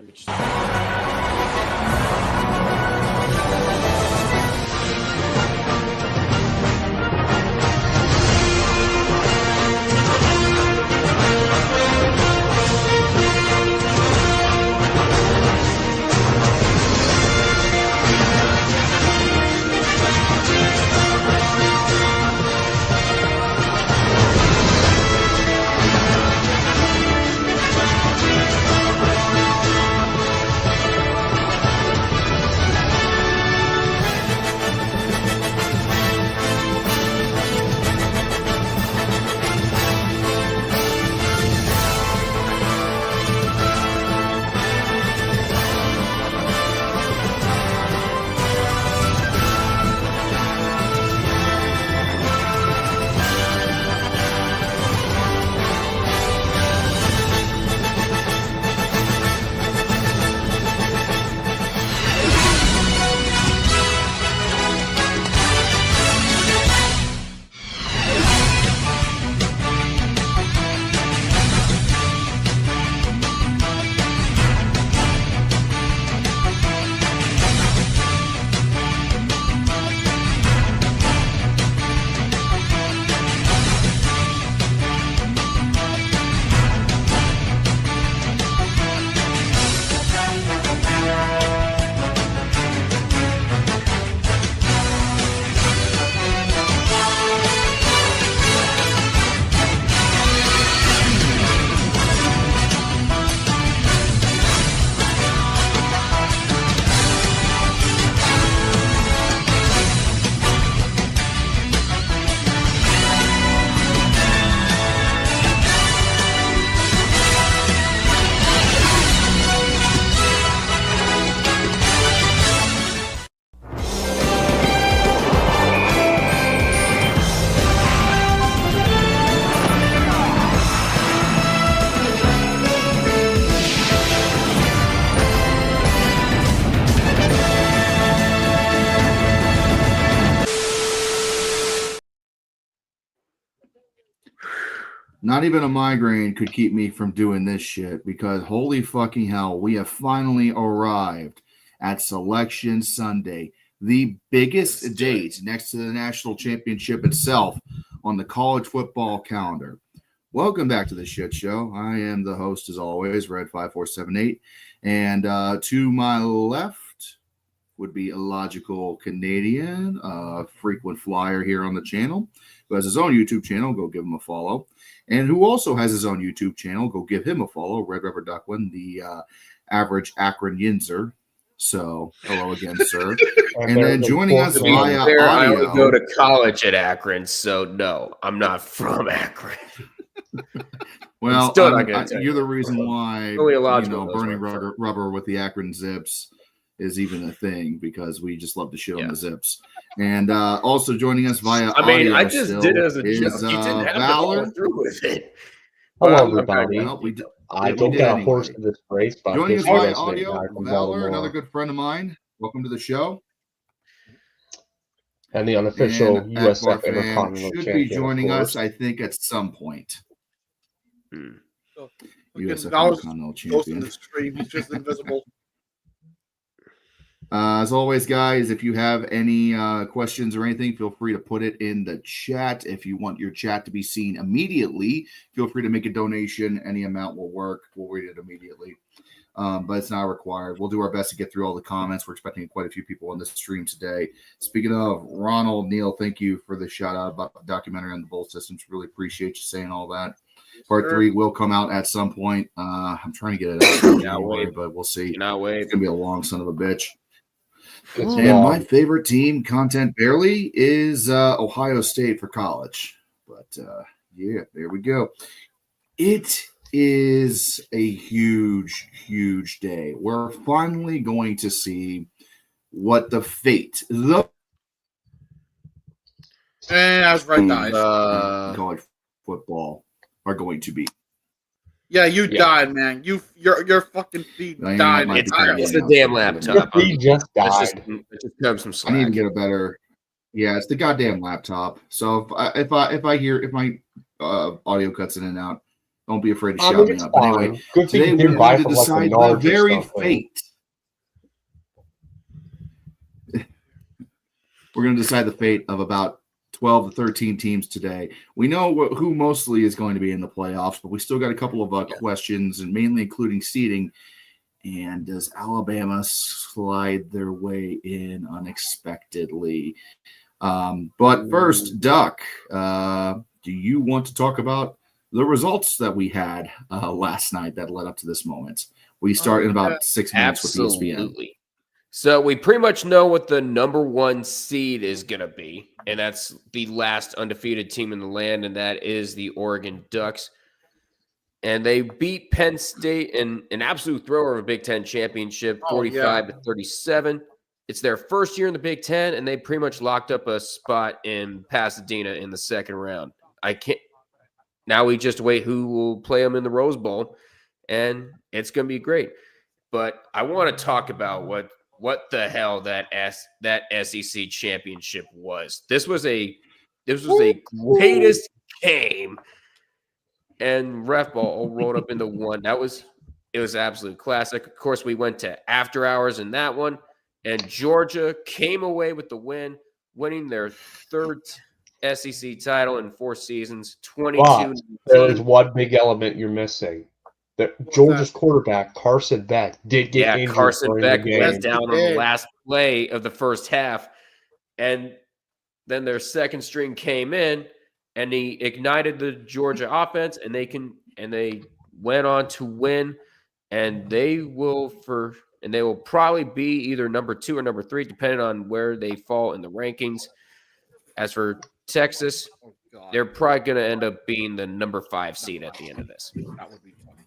Let me just... Not even a migraine could keep me from doing this shit because holy fucking hell, we have finally arrived at Selection Sunday, the biggest date next to the national championship itself on the college football calendar. Welcome back to the shit show. I am the host, as always, Red5478. And to my left would be Illogical Canadian, frequent flyer here on the channel, who has his own YouTube channel. Go give him a follow. And who also has his own YouTube channel. Go give him a follow. Red Rubber Ducklin, the average Akron Yinzer. So, hello again, sir. And then joining us via audio. I only go to college at Akron, so no, I'm not from Akron. Well, you're the reason why burning rubber with the Akron Zips is even a thing, because we just love to shit on the Zips. And also joining us via audio. I just did it as a joke. You didn't have Valor. to go through with it. Hello, everybody. I don't get a horse to this race, but joining us via audio, Valor, another good friend of mine. Welcome to the show. And the unofficial USF Intercontinental should champion be joining us, I think, at some point. USF Intercontinental champion. He's just invisible. As always, guys, if you have any questions or anything, feel free to put it in the chat. If you want your chat to be seen immediately, feel free to make a donation. Any amount will work. We'll read it immediately. But it's not required. We'll do our best to get through all the comments. We're expecting quite a few people on this stream today. Speaking of, Ronald, Neil, thank you for the shout out about the documentary on the Bolt Systems. Really appreciate you saying all that. Part 3 will come out at some point. I'm trying to get it out anyway, but we'll see. Cannot wait. It's going to be a long son of a bitch. And my favorite team, content barely, is Ohio State for college. But yeah, there we go. It is a huge, huge day. We're finally going to see what the fate I was right, guys. College football are going to be. Yeah, you died, man. Your fucking feet died. It's the damn laptop. He just died. It just comes some slack. I need to get a better. Yeah, it's the goddamn laptop. So if my audio cuts in and out, Don't be afraid to I shout mean, me it's out. But fine. anyway, Good thing today you we're didn't buy going to from like decide the Menards or very something. fate. We're going to decide the fate of about 12 to 13 teams today. We know who mostly is going to be in the playoffs, but we still got a couple of questions, and mainly including seeding. And does Alabama slide their way in unexpectedly? But first, Duck, do you want to talk about the results that we had last night that led up to this moment? We start in about 6 minutes with ESPN. Absolutely. So we pretty much know what the number 1 seed is going to be, and that's the last undefeated team in the land, and that is the Oregon Ducks. And they beat Penn State in an absolute thrower of a Big Ten championship, 45-37. It's their first year in the Big Ten, and they pretty much locked up a spot in Pasadena in the second round. Now we just wait who will play them in the Rose Bowl, and it's going to be great. But I want to talk about what the hell that SEC championship was. This was a greatest game, and ref ball all rolled up into one. It was absolute classic. Of course, we went to after hours in that one, and Georgia came away with the win, winning their third SEC title in 4 seasons. 22. There is one big element you're missing. Georgia's quarterback, Carson Beck, did get injured Carson during Beck the game. went down on the last play of the first half, and then their second string came in, and he ignited the Georgia offense, and they went on to win, and they will probably be either number 2 or number 3, depending on where they fall in the rankings. As for Texas, they're probably going to end up being the number 5 seed at the end of this. That would be funny.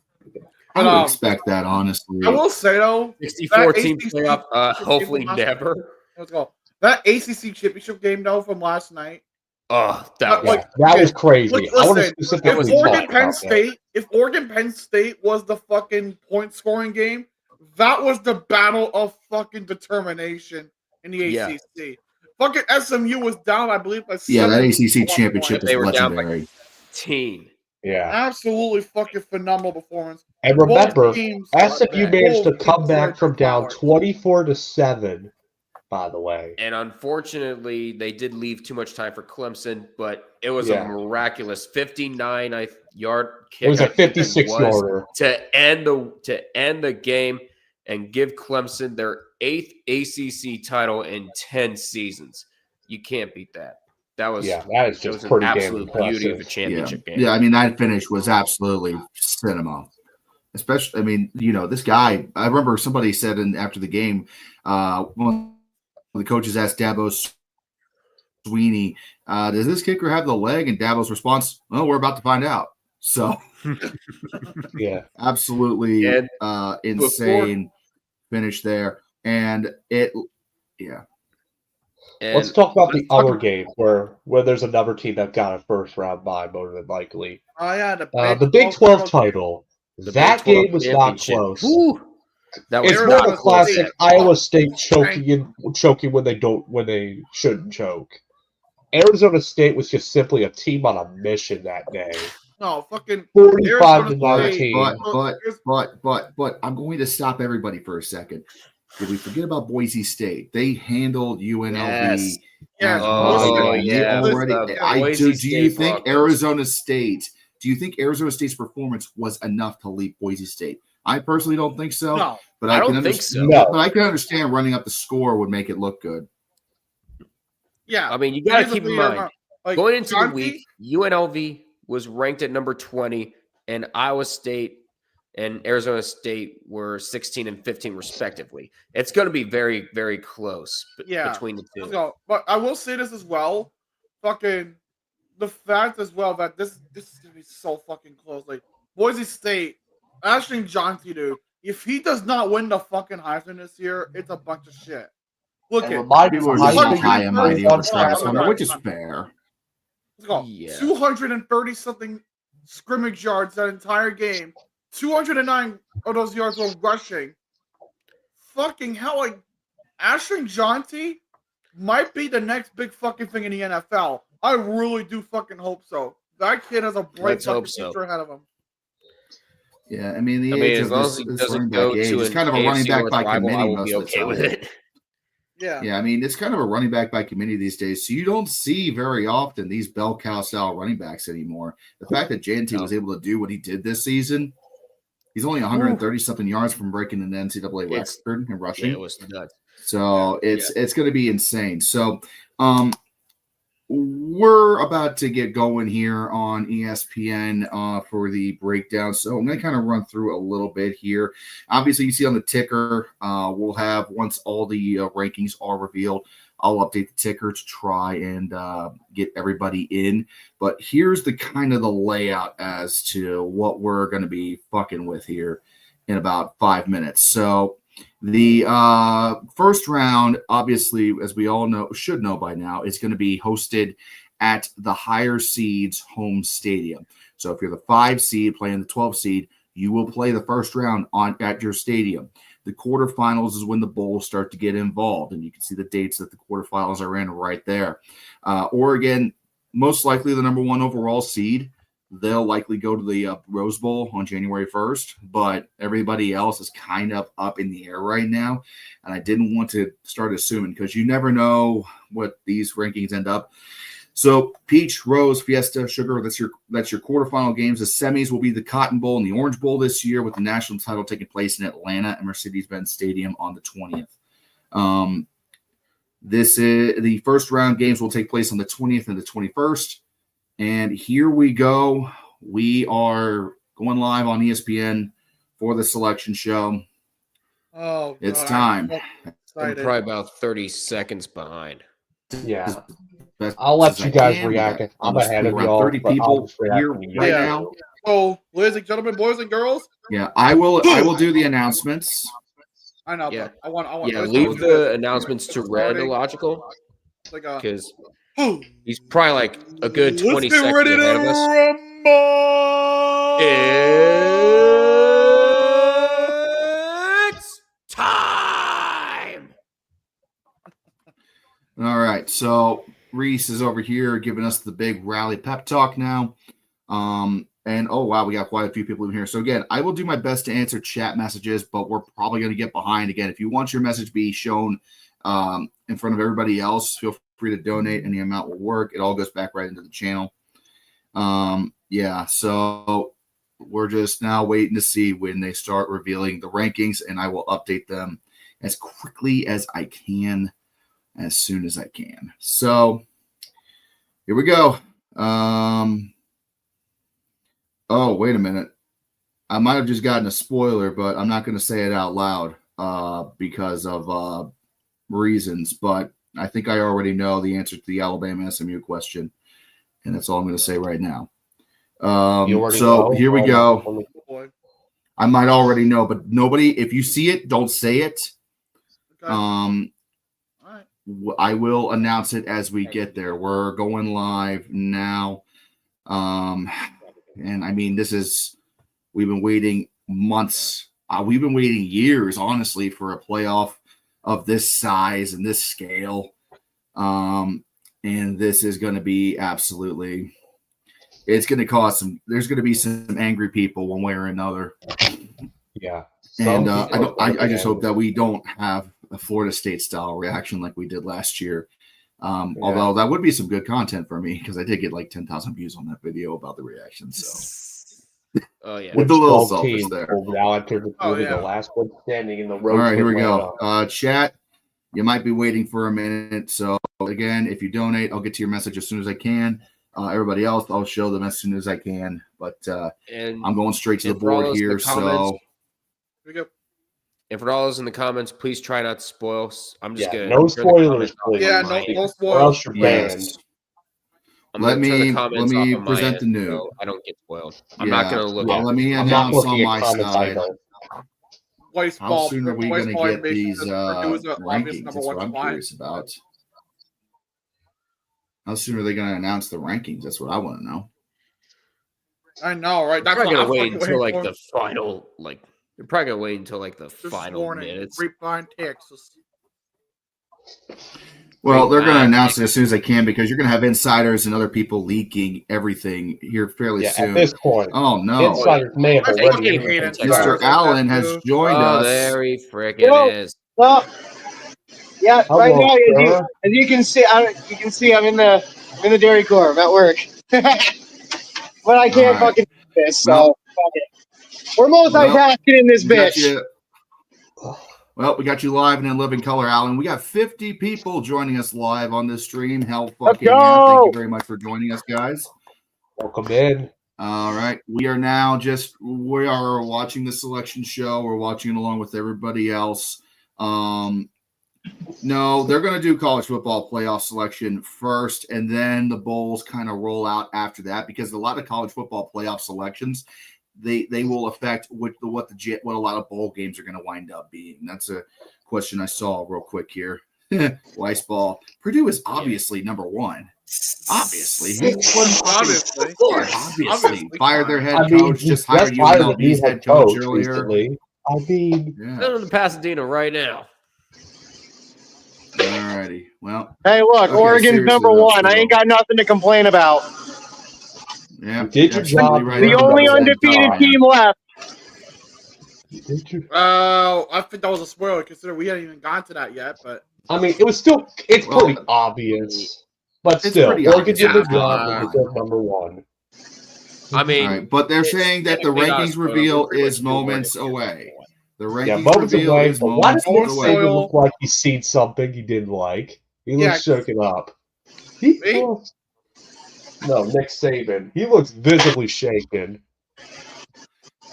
I would expect that, honestly. I will say, though, 64-team playoff, hopefully never. Let's go. That ACC championship game, though, from last night. Oh, that was crazy. Listen, I want to specifically if Oregon Penn State was the fucking point scoring game, that was the battle of fucking determination in the ACC. Fucking SMU was down, I believe, by 7 that ACC championship is legendary. Team. Yeah. Absolutely fucking phenomenal performance. And remember, SMU managed to come back from down 24-7, by the way. And unfortunately, they did leave too much time for Clemson, but it was a miraculous 59-yard kick. It was a 56-yarder to end the game and give Clemson their 8th ACC title in 10 seasons. You can't beat that. That is just pretty an absolute beauty of a championship game. Yeah, I mean, that finish was absolutely cinema. Especially, I mean, this guy, I remember somebody said after the game, one of the coaches asked Dabo Swinney, does this kicker have the leg? And Dabo's response, well, we're about to find out. So, absolutely insane finish there. And let's talk about the other game where there's another team that got a first round bye, more than likely. The Big 12 title. That game was not close. That was it's more the classic Iowa State choking when they shouldn't choke. Arizona State was just simply a team on a mission that day. No, fucking 45-19. But I'm going to stop everybody for a second. Did we forget about Boise State? They handled UNLV. Do you think Arizona State's performance was enough to leap Boise State? I personally don't think so. No, but I don't think so. But I can understand running up the score would make it look good. Yeah, I mean, you got to keep in mind going into the week, UNLV was ranked at number 20, and Iowa State and Arizona State were 16 and 15 respectively. It's going to be very, very close between the two. But I will say this as well. Fucking the fact as well that this is going to be so fucking close. Like, Boise State, Ashton Johnson, dude, if he does not win the fucking Heisman this year, it's a bunch of shit. Look at people are just high and mighty over Travis Hunter, which is fair. Let's go. 230 something scrimmage yards that entire game. 209 of those yards were rushing. Fucking hell, like Ashton Johnson might be the next big fucking thing in the NFL. I really do fucking hope so. That kid has a bright fucking future ahead of him. Yeah, I mean the age as of long this, as he this doesn't running back go age to is an kind of a running AFC back North by rival, I committee will most be of the okay time. with it. Yeah. Yeah, I mean it's kind of a running back by committee these days. So you don't see very often these bell cow style running backs anymore. The fact that JNT was able to do what he did this season, he's only 130 something yards from breaking an NCAA record in rushing. Yeah, it was nuts. So it's going to be insane. So we're about to get going here on ESPN for the breakdown. So I'm going to kind of run through a little bit here. Obviously, you see on the ticker, we'll have, once all the rankings are revealed, I'll update the ticker to try and get everybody in. But here's the kind of the layout as to what we're going to be fucking with here in about 5 minutes. So the first round, obviously, as we all know, should know by now, is going to be hosted at the higher seeds home stadium. So if you're the 5 seed playing the 12 seed, you will play the first round at your stadium. The quarterfinals is when the bowls start to get involved, and you can see the dates that the quarterfinals are in right there. Oregon, most likely the number 1 overall seed. They'll likely go to the Rose Bowl on January 1st, but everybody else is kind of up in the air right now. And I didn't want to start assuming because you never know what these rankings end up. So Peach, Rose, Fiesta, Sugar, that's your quarterfinal games. The semis will be the Cotton Bowl and the Orange Bowl this year, with the national title taking place in Atlanta at Mercedes-Benz Stadium on the 20th. This is the first round games will take place on the 20th and the 21st. And here we go. We are going live on ESPN for the selection show. Oh, it's God, time. I'm probably about 30 seconds behind. Yeah. I'll let you guys react. I'm ahead of y'all. 30 people here right now. So, ladies and gentlemen, boys and girls. Yeah, I will do the announcements. I know. Yeah. I want. Yeah, leave the announcements to Red Illogical, because he's probably like a good 20 seconds ahead of us. It's time. All right, so Reese is over here giving us the big rally pep talk now. And oh wow, we got quite a few people in here. So again, I will do my best to answer chat messages, but we're probably going to get behind again. If you want your message be shown in front of everybody else, feel free to donate. Any amount will work. It all goes back right into the channel. Yeah, so we're just now waiting to see when they start revealing the rankings, and I will update them as quickly as I can, as soon as I can. So here we go. Oh, wait a minute. I might have just gotten a spoiler, but I'm not going to say it out loud because of reasons. But I think I already know the answer to the Alabama SMU question, and that's all I'm going to say right now. So here we go. I might already know, but nobody, if you see it, don't say it. Okay. I will announce it as we get there. We're going live now. And I mean, we've been waiting months. We've been waiting years, honestly, for a playoff of this size and this scale. And this is going to be absolutely, it's going to cause there's going to be some angry people one way or another. Yeah. And I just hope that we don't have a Florida State style reaction like we did last year. Although that would be some good content for me, because I did get like 10,000 views on that video about the reaction. So, oh yeah, with the little selfish there. Now the last one standing in the road. All right, here we go. Chat, you might be waiting for a minute. So again, if you donate, I'll get to your message as soon as I can. Everybody else, I'll show them as soon as I can. But I'm going straight to the board here. So here we go. And for all those in the comments, please try not to spoil. I'm just gonna no spoilers. Yeah, no spoilers. Yes. Let me present the new. So I don't get spoiled. I'm not gonna look at. Let me announce on my side. How soon are we gonna get these rankings? That's what I'm curious about. How soon are they gonna announce the rankings? That's what I want to know. I know, right? That's probably gonna wait until like the final, like. You're probably gonna wait until like the final minutes. Grapevine, Texas. Well, they're going to announce it as soon as they can because you're going to have insiders and other people leaking everything here fairly soon. At this point, oh no, insiders may have already. Mr. Allen has joined us. There he frickin' is. Well, yeah, Hello, right now, as you can see, I'm in the Dairy Corps. I'm at work, but I can't fucking do this. So fuck it. We're multitasking in this bitch. Well, we got you live and in living color, Alan. We got 50 people joining us live on this stream. Hell fucking yeah. Thank you very much for joining us, guys. Welcome in. All right. We are watching the selection show. We're watching it along with everybody else. No, they're going to do college football playoff selection first, and then the bowls kind of roll out after that because a lot of college football playoff selections – they will affect what a lot of bowl games are going to wind up being. That's a question I saw real quick here. Weiss ball. Purdue is obviously number one. Obviously. Obviously. Fired their head coach. Just hired UNLV's head coach earlier. Recently. Send him to Pasadena right now. All righty. Well. Hey, look, Oregon's number one. I ain't got nothing to complain about. Yeah, did your job. Right. The only undefeated team left. I think that was a spoiler considering we hadn't even gone to that yet. But I mean, it's pretty obvious. But still, Oregon did the job. They're number one. I mean, right, but they're saying that the rankings reveal is moments away. The rankings moments reveal away. is But why moments does Nick away. Saban look like he's seen something he didn't like? He looks shaken up. No, Nick Saban. He looks visibly shaken.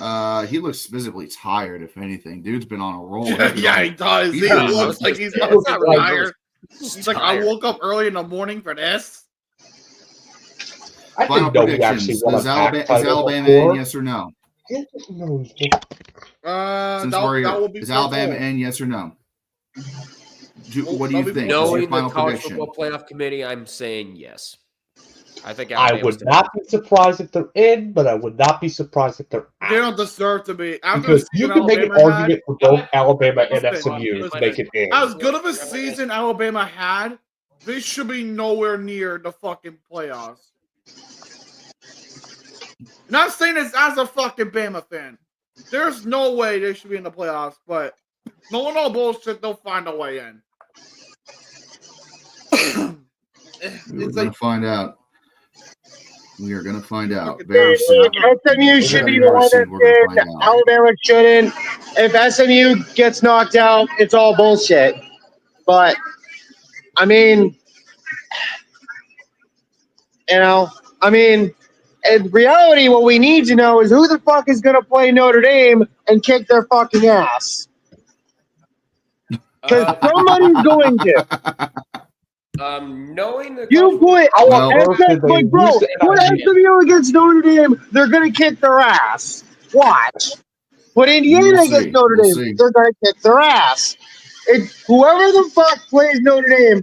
He looks visibly tired, if anything. Dude's been on a roll. Yeah, he does. He looks like he's not tired. He's like, I woke up early in the morning for this. I Final didn't know he predictions. actually won Is Alabama in, yes or no? That will be is Alabama in, yes or no? What do you think? Knowing the college football playoff committee, I'm saying yes. I think I would not be surprised if they're in, but I would not be surprised if they're out. They don't deserve to be. Because you can make an argument for both Alabama and SMU to make it in. As good of a season Alabama had, they should be nowhere near the fucking playoffs. Not saying this as a fucking Bama fan. There's no way they should be in the playoffs, but no bullshit, they'll find a way in. We're going to find out. We are going to find out very soon. SMU should be the one that's in. Alabama shouldn't. If SMU gets knocked out, it's all bullshit. But, I mean, in reality, what we need to know is who the fuck is going to play Notre Dame and kick their fucking ass. Because somebody's going to. Knowing the you put SMU against Notre Dame, they're going to kick their ass. Watch. Put Indiana against Notre Dame, they're going to kick their ass. Whoever the fuck plays Notre Dame,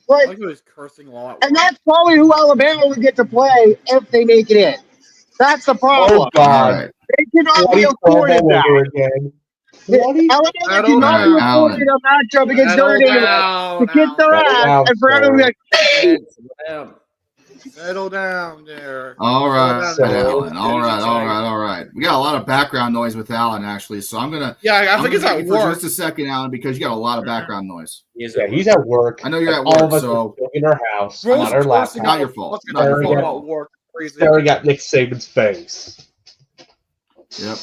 like he was cursing a lot. And that's probably who Alabama would get to play if they make it in. That's the problem. Oh God, they cannot be afforded that. Alabama cannot be afforded a matchup against Notre Dame to kick their ass and for everyone to be like, settle down there. All right, Alan. All right. We got a lot of background noise with Alan, actually, so I'm gonna. Yeah, I think it's at work. For just a second, Alan, because you got a lot of background noise. He's at work. I know you're at work, all of us so in our house, on our laptop. Not your fault. Not your fault. Staring at Nick Saban's face. Yep.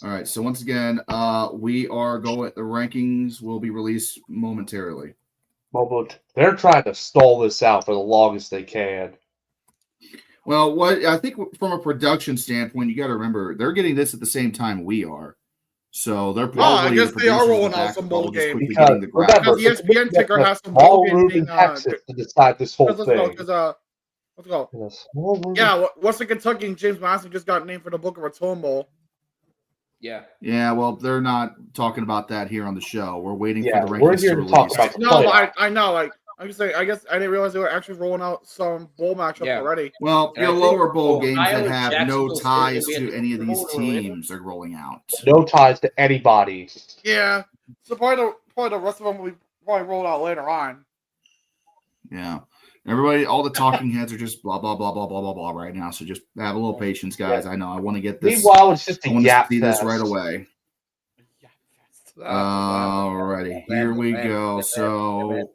All right. So once again, we are going. The rankings will be released momentarily. They're trying to stall this out for the longest they can. Well, what I think from a production standpoint, you got to remember they're getting this at the same time we are, so they're probably. I guess they are rolling out some bowl games because ESPN ticker has some bowl games in Texas to decide this whole thing. Let's go. Yeah, Western Kentucky and James Madison just got named for the Boca Raton Bowl. Yeah. Yeah, well, they're not talking about that here on the show. We're waiting for the rankings we're here to talk about I know. Like, I'm just saying, I guess I didn't realize they were actually rolling out some bowl matchups already. Well, your lower bowl games that have no ties to any of these teams are rolling out. No ties to anybody. Yeah. So part of probably the rest of them will be probably rolled out later on. Yeah. Everybody, all the talking heads are just blah, blah, blah, blah, blah, blah, blah right now. So just have a little patience, guys. I know. I want to get this. Meanwhile, it's just I a want to yap see this fest. right away. Alrighty, here we go. So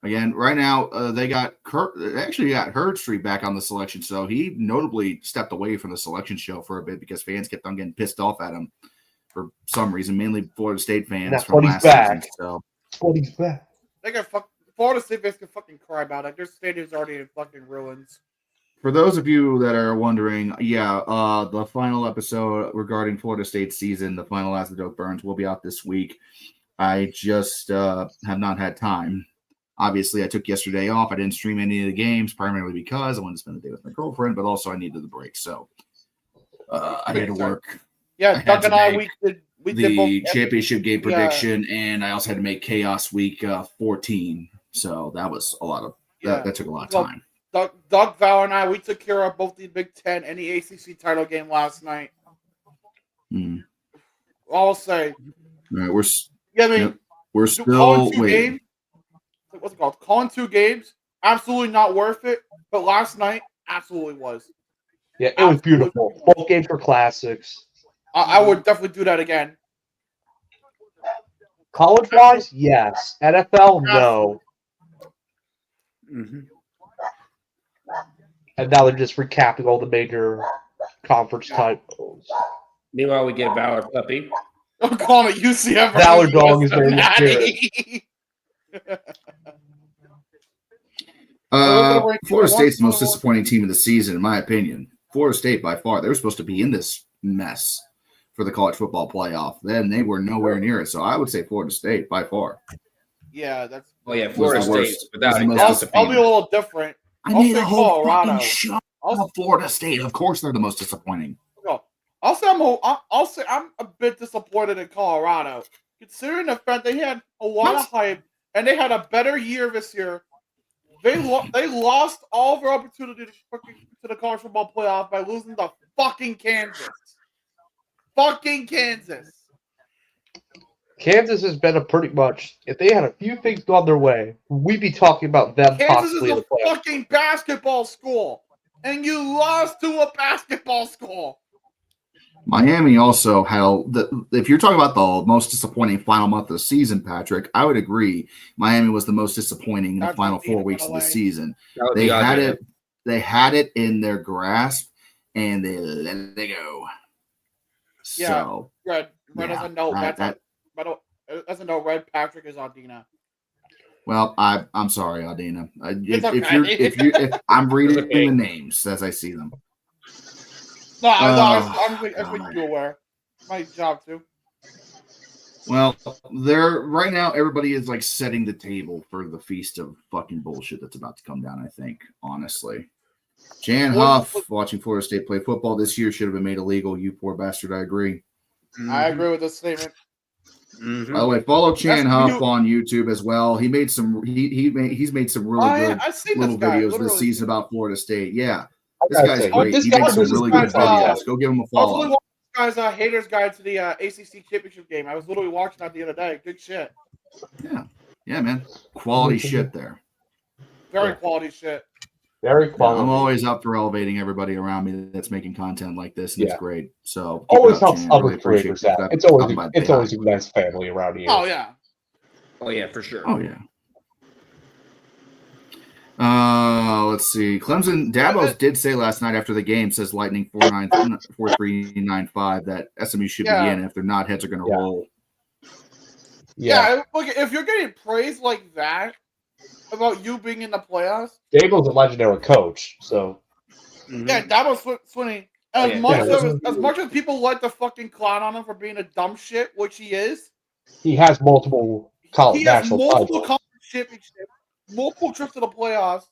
again, right now they got Herd Street back on the selection. So he notably stepped away from the selection show for a bit because fans kept on getting pissed off at him for some reason, mainly Florida State fans. That's from what he's last back. season. So That's what he's back. They got Florida State fans can fucking cry about it. Their stadium's already in fucking ruins. for those of you that are wondering, the final episode regarding Florida State's season, the final As the Dope Burns, will be out this week. I just have not had time. Obviously, I took yesterday off. I didn't stream any of the games, primarily because I wanted to spend the day with my girlfriend, but also I needed the break. So I had to work. Yeah, Doug and I, we did the both championship game prediction, and I also had to make Chaos Week 14. So that was a lot of that took a lot of time. Doug, Val, and I, we took care of both the Big Ten and the ACC title game last night. I'll say. All right, we're calling still two waiting. games, what's it called? Calling 2 games, absolutely not worth it. But last night, absolutely was. Yeah, it was beautiful. Both games were classics. I would definitely do that again. College-wise, yes. NFL, no. Mm-hmm. And now they're just recapping all the major conference titles. Meanwhile, we get Valor Puppy. I'm calling it UCF. Valor Dog is very spirit. Florida State's the most disappointing team of the season, in my opinion. Florida State, by far, they were supposed to be in this mess for the college football playoff. Then they were nowhere near it. So I would say Florida State, by far. Yeah, that's. Oh yeah, Florida State without I'll be a little different. I made a whole fucking show of Florida State. Of course, they're the most disappointing. I'll say I'm a bit disappointed in Colorado, considering the fact they had a lot of hype and they had a better year this year. They lost all their opportunity to the college football playoff by losing to fucking Kansas. Fucking Kansas. Kansas has been a pretty much. If they had a few things gone their way, we'd be talking about them Kansas possibly in is the a playoffs. fucking basketball school, and you lost to a basketball school. Miami also held if you're talking about the most disappointing final month of the season, Patrick, I would agree. Miami was the most disappointing in the final 4 weeks of the season. They had it in their grasp and they let it go. Yeah, so, Red doesn't know doesn't know Red Patrick is Audina. Well, I'm sorry, Audina. If I'm reading the names as I see them. No, I'm making you aware. My job too. Well, right now. Everybody is like setting the table for the feast of fucking bullshit that's about to come down. I think, honestly, Jan Huff watching Florida State play football this year should have been made illegal. You poor bastard. I agree. Mm-hmm. I agree with this statement. Mm-hmm. By the way, follow Chan Huff on YouTube as well. He made some. He's made some really good little videos this season about Florida State. Yeah. This guy's great. He makes some really good videos. Go give him a follow. I was watching this guy's Haters Guide to the ACC Championship game. I was literally watching that the other day. Good shit. Yeah, man. Quality shit there. Very quality shit. Very quality. I'm always up for elevating everybody around me that's making content like this, and it's great. So always helps other creators out. It's always a nice family around here. Oh yeah. Oh yeah, for sure. Oh yeah. Let's see. Clemson Davos did say last night after the game, says Lightning 4395 that SMU should be in. If they're not, heads are going to roll. Yeah, look, if you're getting praise like that about you being in the playoffs, Dabo's a legendary coach, so yeah, Dabo's Swinney. As much as people like to fucking clown on him for being a dumb shit, which he is, he has multiple college college championships, multiple trips to the playoffs.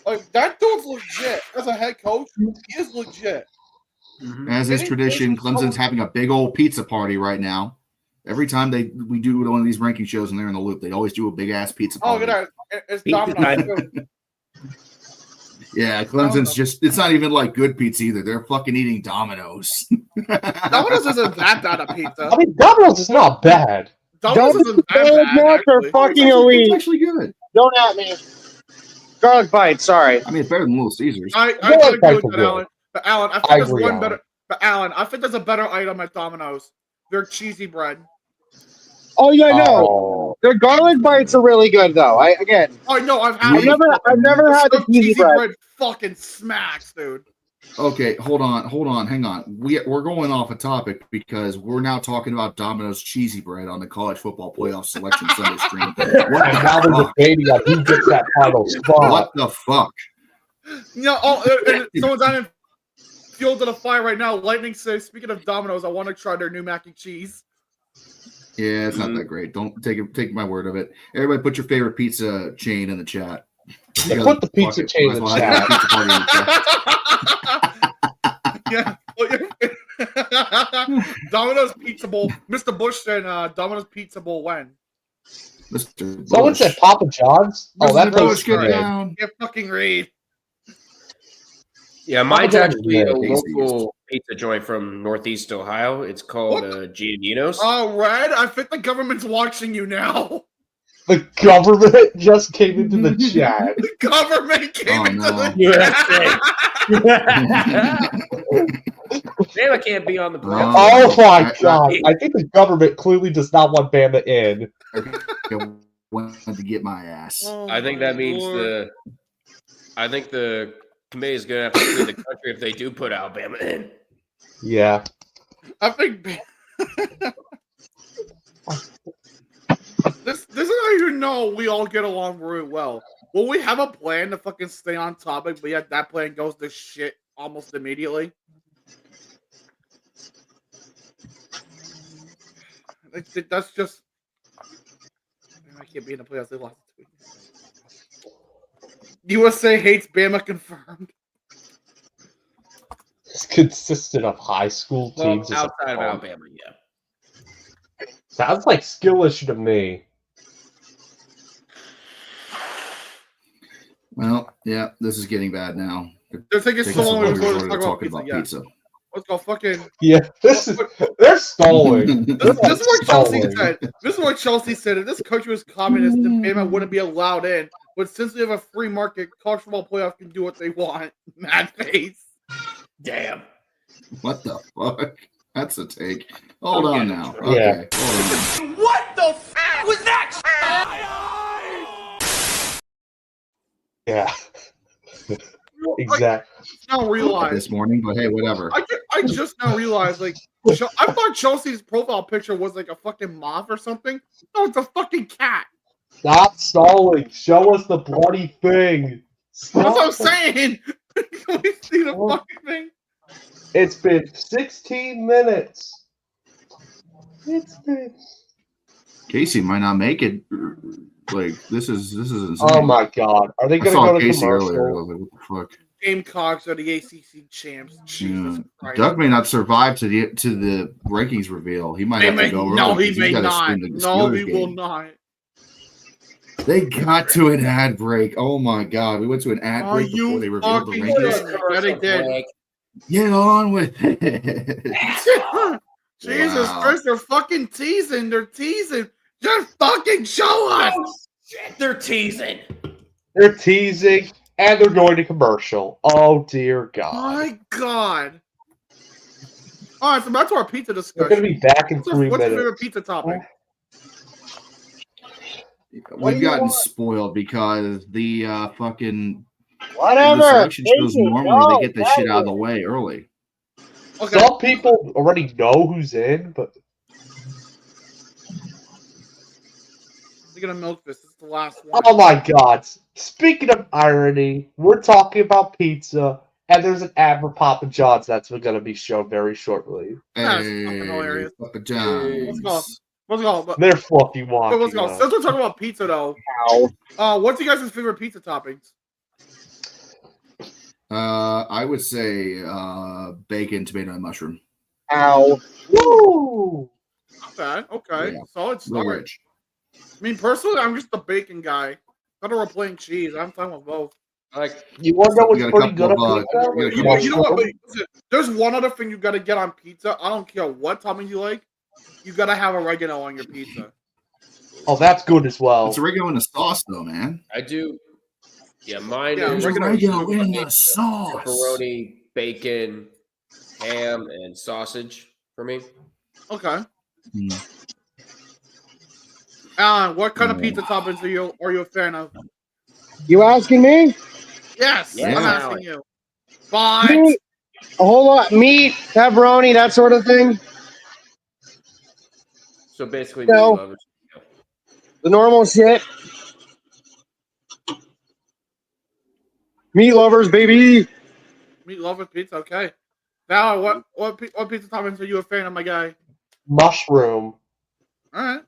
Like that dude's legit as a head coach. He is legit. As is tradition, Clemson's having a big old pizza party right now. Every time we do one of these ranking shows and they're in the loop, they always do a big ass pizza party. Oh, good. It's Domino's. Yeah, Clemson's it's not even like good pizza either. They're fucking eating Domino's. Domino's isn't that bad a pizza. I mean, Domino's is not bad. Domino's isn't that Garlic bad, nuts are actually. fucking It's elite. actually good. Don't at me. Garlic bites, sorry. I mean, it's better than Little Caesars. I Garlic could agree bites with are that, good. Alan. But Alan, I think I there's agree, one Alan. better. But Alan, I think there's a better item at Domino's. Their cheesy bread. Oh yeah, no. Oh. The garlic bites are really good though. Oh no, I've had. I've never had the cheesy bread. Fucking smacks, dude. Okay, hold on, hang on. We're going off a topic because we're now talking about Domino's cheesy bread on the college football playoff selection Sunday stream. And now they're debating on who gets that final spot. What the fuck? You know, and someone's on in Field of the Fire right now. Lightning says, speaking of Domino's, I want to try their new mac and cheese. Yeah, it's not that great. Don't take my word of it. Everybody, put your favorite pizza chain in the chat. Yeah, put the pizza chain in the chat. Yeah. Domino's Pizza Bowl. Mr. Bush said Domino's Pizza Bowl when? Mr. Bush. Someone said Papa John's. Oh, Mr. that Bush, place get good. down. Yeah, fucking read. Yeah, mine's Papa John's actually a is local pizza joint from Northeast Ohio. It's called Giannino's. Oh, Red, I think the government's watching you now. The government just came into the chat. The government came into the Bama can't be on the playoff. Oh my god! I think the government clearly does not want Bama in. Wanted to get my ass. Oh, I think that means the committee is going to have to flee the country if they do put Alabama in. Yeah. I think this is how you know we all get along really well. Will we have a plan to fucking stay on topic, but yet that plan goes to shit almost immediately? That's just. I can't be in the playoffs. They lost this week. USA hates Bama confirmed. It's consistent of high school Well, teams. outside of Alabama, yeah. Sounds like skill issue to me. Well, yeah, this is getting bad now. They're taking so long to talk talking about about pizza. pizza. Let's go fucking. Yeah, they're stalling. This is what Chelsea Stalling. said. This is what Chelsea said. If this country was communist, then Bama wouldn't be allowed in. But since we have a free market, college football playoff can do what they want. Mad face. Damn. What the fuck? That's a take. Hold on now. Yeah. Okay. Hold on. What the f was that? Yeah. Exactly. Now realize This morning, but hey, whatever. I just now realized I thought Chelsea's profile picture was like a fucking moth or something. No, it's a fucking cat. Stop stalling. Show us the bloody thing. Stop. That's what I'm saying. Can we see the fucking thing? It's been 16 minutes. It's been. Casey might not make it. Like this is insane. Oh my god. Are they I going to saw go to Casey commercial? earlier. I was like, what the fuck? Gamecocks are the ACC champs. Jesus Yeah. Christ. Doug may not survive to the rankings reveal. He might have to go early no, he 'cause may he's gotta not. spin the No, Steelers he game. will not. They got to an ad break. Oh my god, we went to an ad Are break before you they revealed the fucking rankings. kidding? Yeah, they did. Get on with it. Jesus Wow. Christ, they're fucking teasing. They're teasing. Just fucking show us. Oh, shit, they're teasing. They're teasing and they're going to commercial. Oh dear God. My God. All right, so back to our pizza We're discussion. going to be back in What's 3 your favorite minutes. pizza topping? We've gotten spoiled because the fucking Whatever. the selection shows Casey, normally no, they get this shit out of the way early. Okay. Some people already know who's in, but You're gonna milk this. This is the last one. oh my God. Speaking of irony, we're talking about pizza, and there's an ad for Papa John's that's going to be shown very shortly. That's fucking hilarious. Papa John's. Let's go. Let's go. But, They're fluffy wonky. let's go. though. Since we're talking about pizza, though, Ow. what's you guys' favorite pizza toppings? I would say bacon, tomato, and mushroom. Ow. Woo! Not bad. Okay. Yeah. Solid Real start. rich. I mean, personally, I'm just the bacon guy. Better we're playing cheese. I'm fine with both. Like, You want to know We what's got a pretty good couple on of, pizza? we got a You couple know what? Wait, listen, there's one other thing you got to get on pizza. I don't care what topping you like. You got to have oregano on your pizza. Oh, that's good as well. It's oregano in the sauce, though, man. I do. Yeah, mine Yeah, is oregano in the sauce. pepperoni, bacon, ham, and sausage for me. Okay. Mm. Alan, what kind of pizza toppings are you a fan of? You asking me? Yes, Yeah. I'm asking you. But Meat, a whole lot meat, pepperoni, that sort of thing. So basically, No. meat lovers. The normal shit. Meat lovers, baby. meat lovers pizza, okay. Now, what pizza toppings are you a fan of, my guy? Mushroom. All right.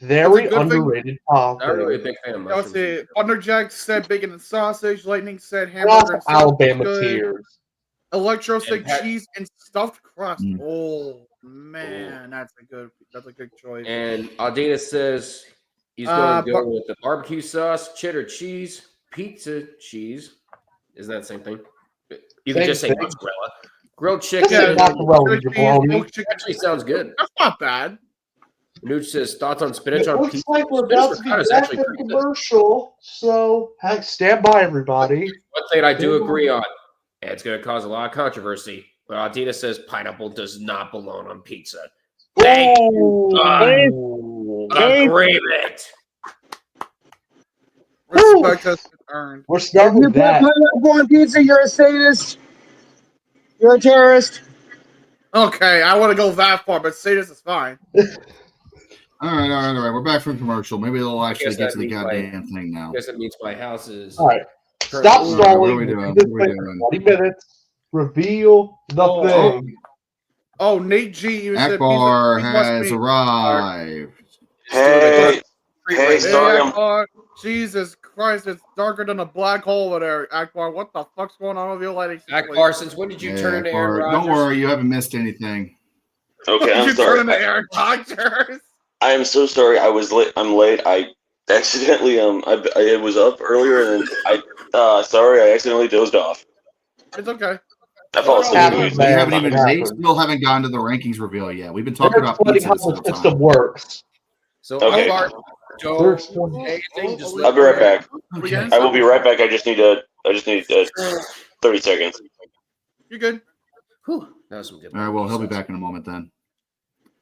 Very That's a good underrated Not really a topping. big fan of Let's mushrooms. see. Thunderjack said bacon and sausage. Lightning said hamburger and sausage. Alabama Good. tears. Electro said And Pat- cheese and stuffed crust. Mm. Oh man, that's a good choice. And Aldina says he's going to go with the barbecue sauce, cheddar cheese, pizza cheese. Isn't that the same thing? You can Same just say thing. mozzarella. Grilled Yeah, chicken. mozzarella, Cheddar you cheese, jabroni. smoked chicken. Actually sounds good. That's not bad. Nuge says thoughts on spinach It on looks pizza. like we're Spinach about to be ricotta is back actually in pretty good. commercial, so heck, stand by, everybody. One thing I do agree on, and it's going to cause a lot of controversy, but Aldina says pineapple does not belong on pizza. Thank you. Agreement. Respect has been earned. We're If starting you with put that. pineapple on pizza, you're a sadist. You're a terrorist. Okay, I want to go that far, but say this is fine. All right. We're back from commercial. Maybe they'll actually Guess get that to the means goddamn thing now. I guess it means my house is. All right, stop All right, stalling. what are we doing? This What are we way for doing? 20 minutes. Reveal the Oh, thing. Oh, Nate G even said Akbar pizza must has be. arrived. Hey, hey, sorry, Hey, I'm Akbar. Jesus Christ, it's darker than a black hole over there, Akbar. What the fuck's going on with your lighting? Akbar, since when did you turn into Aaron Akbar, Rodgers? don't worry, you haven't missed anything. okay. Did I'm you turn sorry. into Aaron Rodgers? I am so sorry. I was late. I'm late. I accidentally I was up earlier and I sorry. I accidentally dozed off. It's okay. I fall asleep. Happens, They man. haven't even. It They happens. still haven't gotten to the rankings reveal yet. We've been They're talking about explaining pizza how this whole the system time. works. So, Okay. Akbar, They're don't explaining. say anything. Just I'll be right back. Okay. I will be right back. I just need 30 seconds. You're good. Whew, that was some good. All right. Well, he'll be back in a moment then.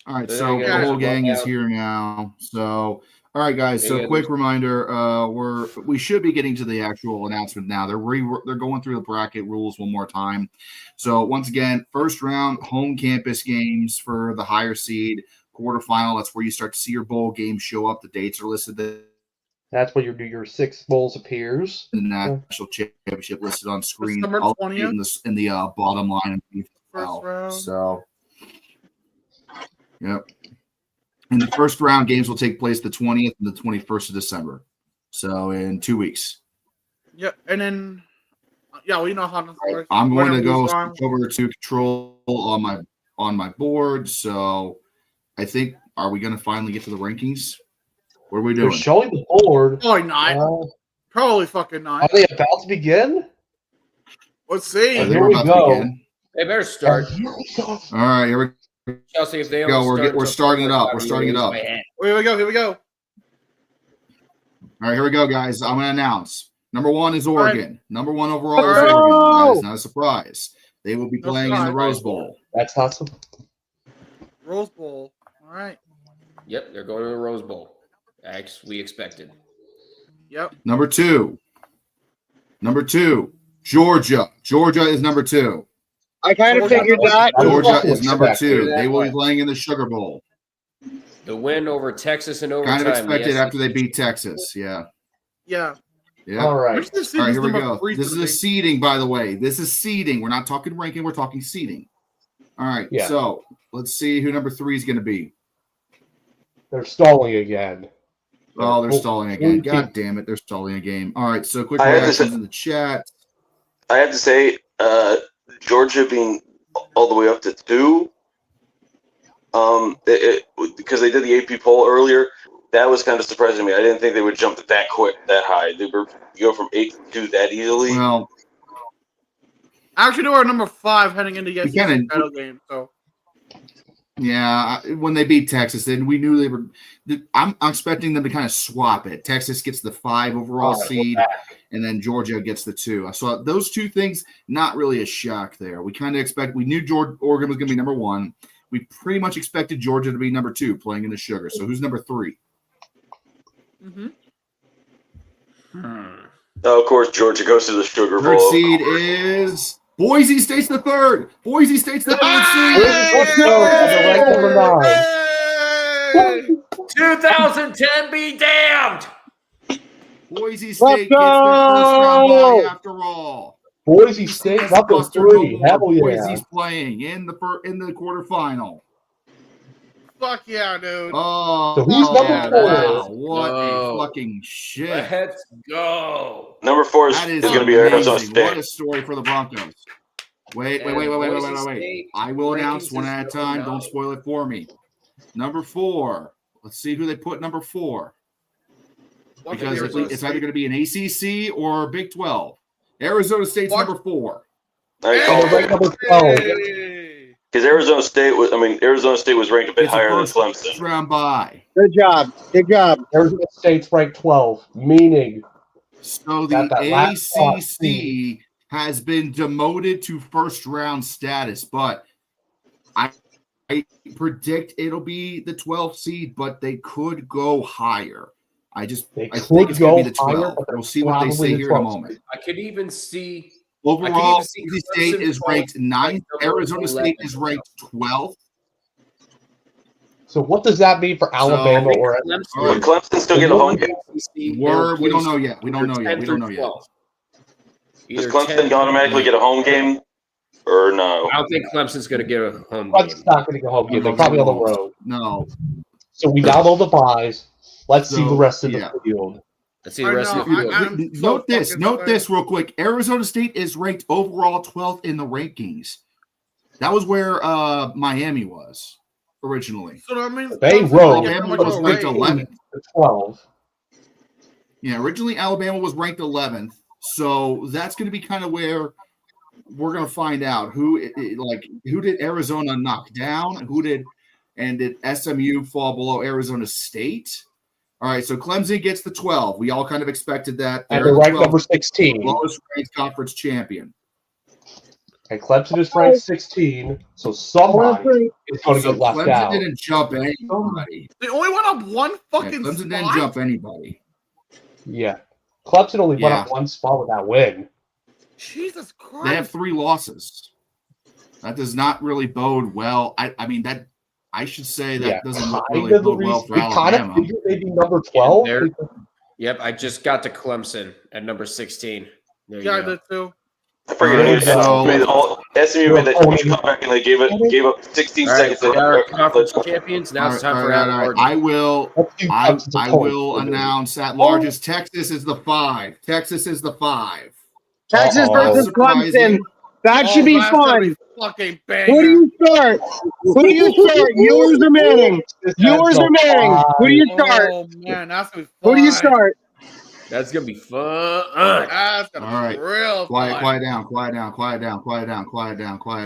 All right. There So you the go. whole gang is Well, here now. So, all right, guys. There So, you go. quick reminder: we should be getting to the actual announcement now. They're going through the bracket rules one more time. So, once again, first round home campus games for the higher seed. Quarterfinal. That's where you start to see your bowl games show up. The dates are listed there. That's when you do your 6 bowls appears. The national championship listed on screen. December I'll see it 20th. in the bottom line. First round. So, yep. And the first round games will take place the 20th and the 21st of December. So in 2 weeks. Yeah, and then we know how this works. I'm going to Winner go moves on. over to control on my board. So I think, are we going to finally get to the rankings? What are we They're doing? showing the board. Probably not. Probably fucking Are not. they about to begin? Let's see. I think Here we're we about go. to begin. They better start. Here we go. All right, here we Chelsea, if they go. don't We're start until starting it up. 45, We're I'm starting it gonna up. lose my head. Here we go. All right, here we go, guys. I'm going to announce. Number 1 is Oregon. Number 1 overall is Let's Oregon. go! That is not a surprise. They will be No playing in the surprise. Rose Bowl. That's awesome. Rose Bowl. All right. Yep, they're going to the Rose Bowl. As we expected. Yep. Number 2, Georgia. Georgia is number 2. I kind of figured that. Georgia is number Expected. 2. They will be playing in the Sugar Bowl. The win over Texas in overtime. Kind of expected yes. after they beat Texas. Yeah. Yeah. Yeah. All right. Which this All right, is here we number go. 3 This is for a me. seeding, by the way. This is seeding. We're not talking ranking. We're talking seeding. All right. Yeah. So let's see who number 3 is going to be. They're stalling again. Oh, they're stalling again. Okay. God damn it. They're stalling a game. All right. So quick I have to reactions say- in the chat. I have to say, Georgia being all the way up to 2, because they did the AP poll earlier, that was kind of surprising me. I didn't think they would jump that quick, that high. They were go from 8 to 2 that easily. Well, Actually, they were number 5 heading into the We kinda- title game. So Yeah, when they beat Texas, then we knew they were. I'm expecting them to kind of swap it. Texas gets the 5 overall seed, and then Georgia gets the 2. So those two things, not really a shock there. We kind of we knew Oregon was going to be number 1. We pretty much expected Georgia to be number 2, playing in the Sugar. So who's number 3? Oh, of course, Georgia goes to the Sugar Bowl. Third seed is Boise State's the 3rd. Boise State's the 3rd seed. Let's go. Ranked number 9. 2010 be damned. Boise State gets their first round bye after all. Boise State number 3. Hell yeah. Boise's playing in the quarterfinal. Fuck yeah, dude. Oh, So who's number yeah, 4? wow, what a fucking shit. Let's go. Number 4 That is is going to be Arizona amazing. State. What a story for the Broncos. Wait. I will announce one at a time. Don't spoil it for me. Number 4. Let's see who they put number 4. Because it's either going to be an ACC or Big 12. Arizona State's number 4. Ranked number 12. Because Arizona State was ranked a bit higher than Clemson. Round bye. Good job. Arizona State's ranked 12, meaning so the ACC has been demoted to first round status, but I predict it'll be the 12th seed, but they could go higher. I think it's going to be the 12th. We'll see what they say here in a moment. I could even see overall, Boise State is ranked 9th. Arizona State is ranked 12th. So what does that mean for Alabama or Will Clemson still get a home game? We don't know yet. We don't know yet. Does Clemson automatically get a home game or no? I don't think Clemson's going to get a home game. Clemson's not going to get a home game. They're probably on the road. No. So we got all the buys. Let's see the rest of the field. Let's see the rest of the field. Note this real quick. Arizona State is ranked overall 12th in the rankings. That was where Miami was originally. So that means They rode. Alabama was ranked 11th. 12. Yeah, originally Alabama was ranked 11th. So that's going to be kind of where we're going to find out who did Arizona knock down, did SMU fall below Arizona State? All right, so Clemson gets the 12. We all kind of expected that. And they're ranked number 16. Lowest ranked conference champion. And Clemson is ranked 16, so somebody is going to get left Clemson out. Didn't jump anybody. They only went up one fucking Clemson spot. didn't jump anybody. Yeah. Clemson only went up one spot with that win. Jesus Christ. They have 3 losses. That does not really bode well. I mean, that I should say that doesn't really bode well for Alabama. Kind of maybe number 12. Yep, I just got to Clemson at number 16. There you go. I did too. I figured SMU made that huge comeback and they gave up 16 seconds. Our conference champions. Now it's time for Oregon. I will announce at largest. Texas is the 5. Texas versus Clemson. That should be fun. Fucking Who do you start? Yours or Manning? Who do you start? Oh man, that's gonna be fun. Who do you start? That's gonna be fun. That's gonna be real fun. Quiet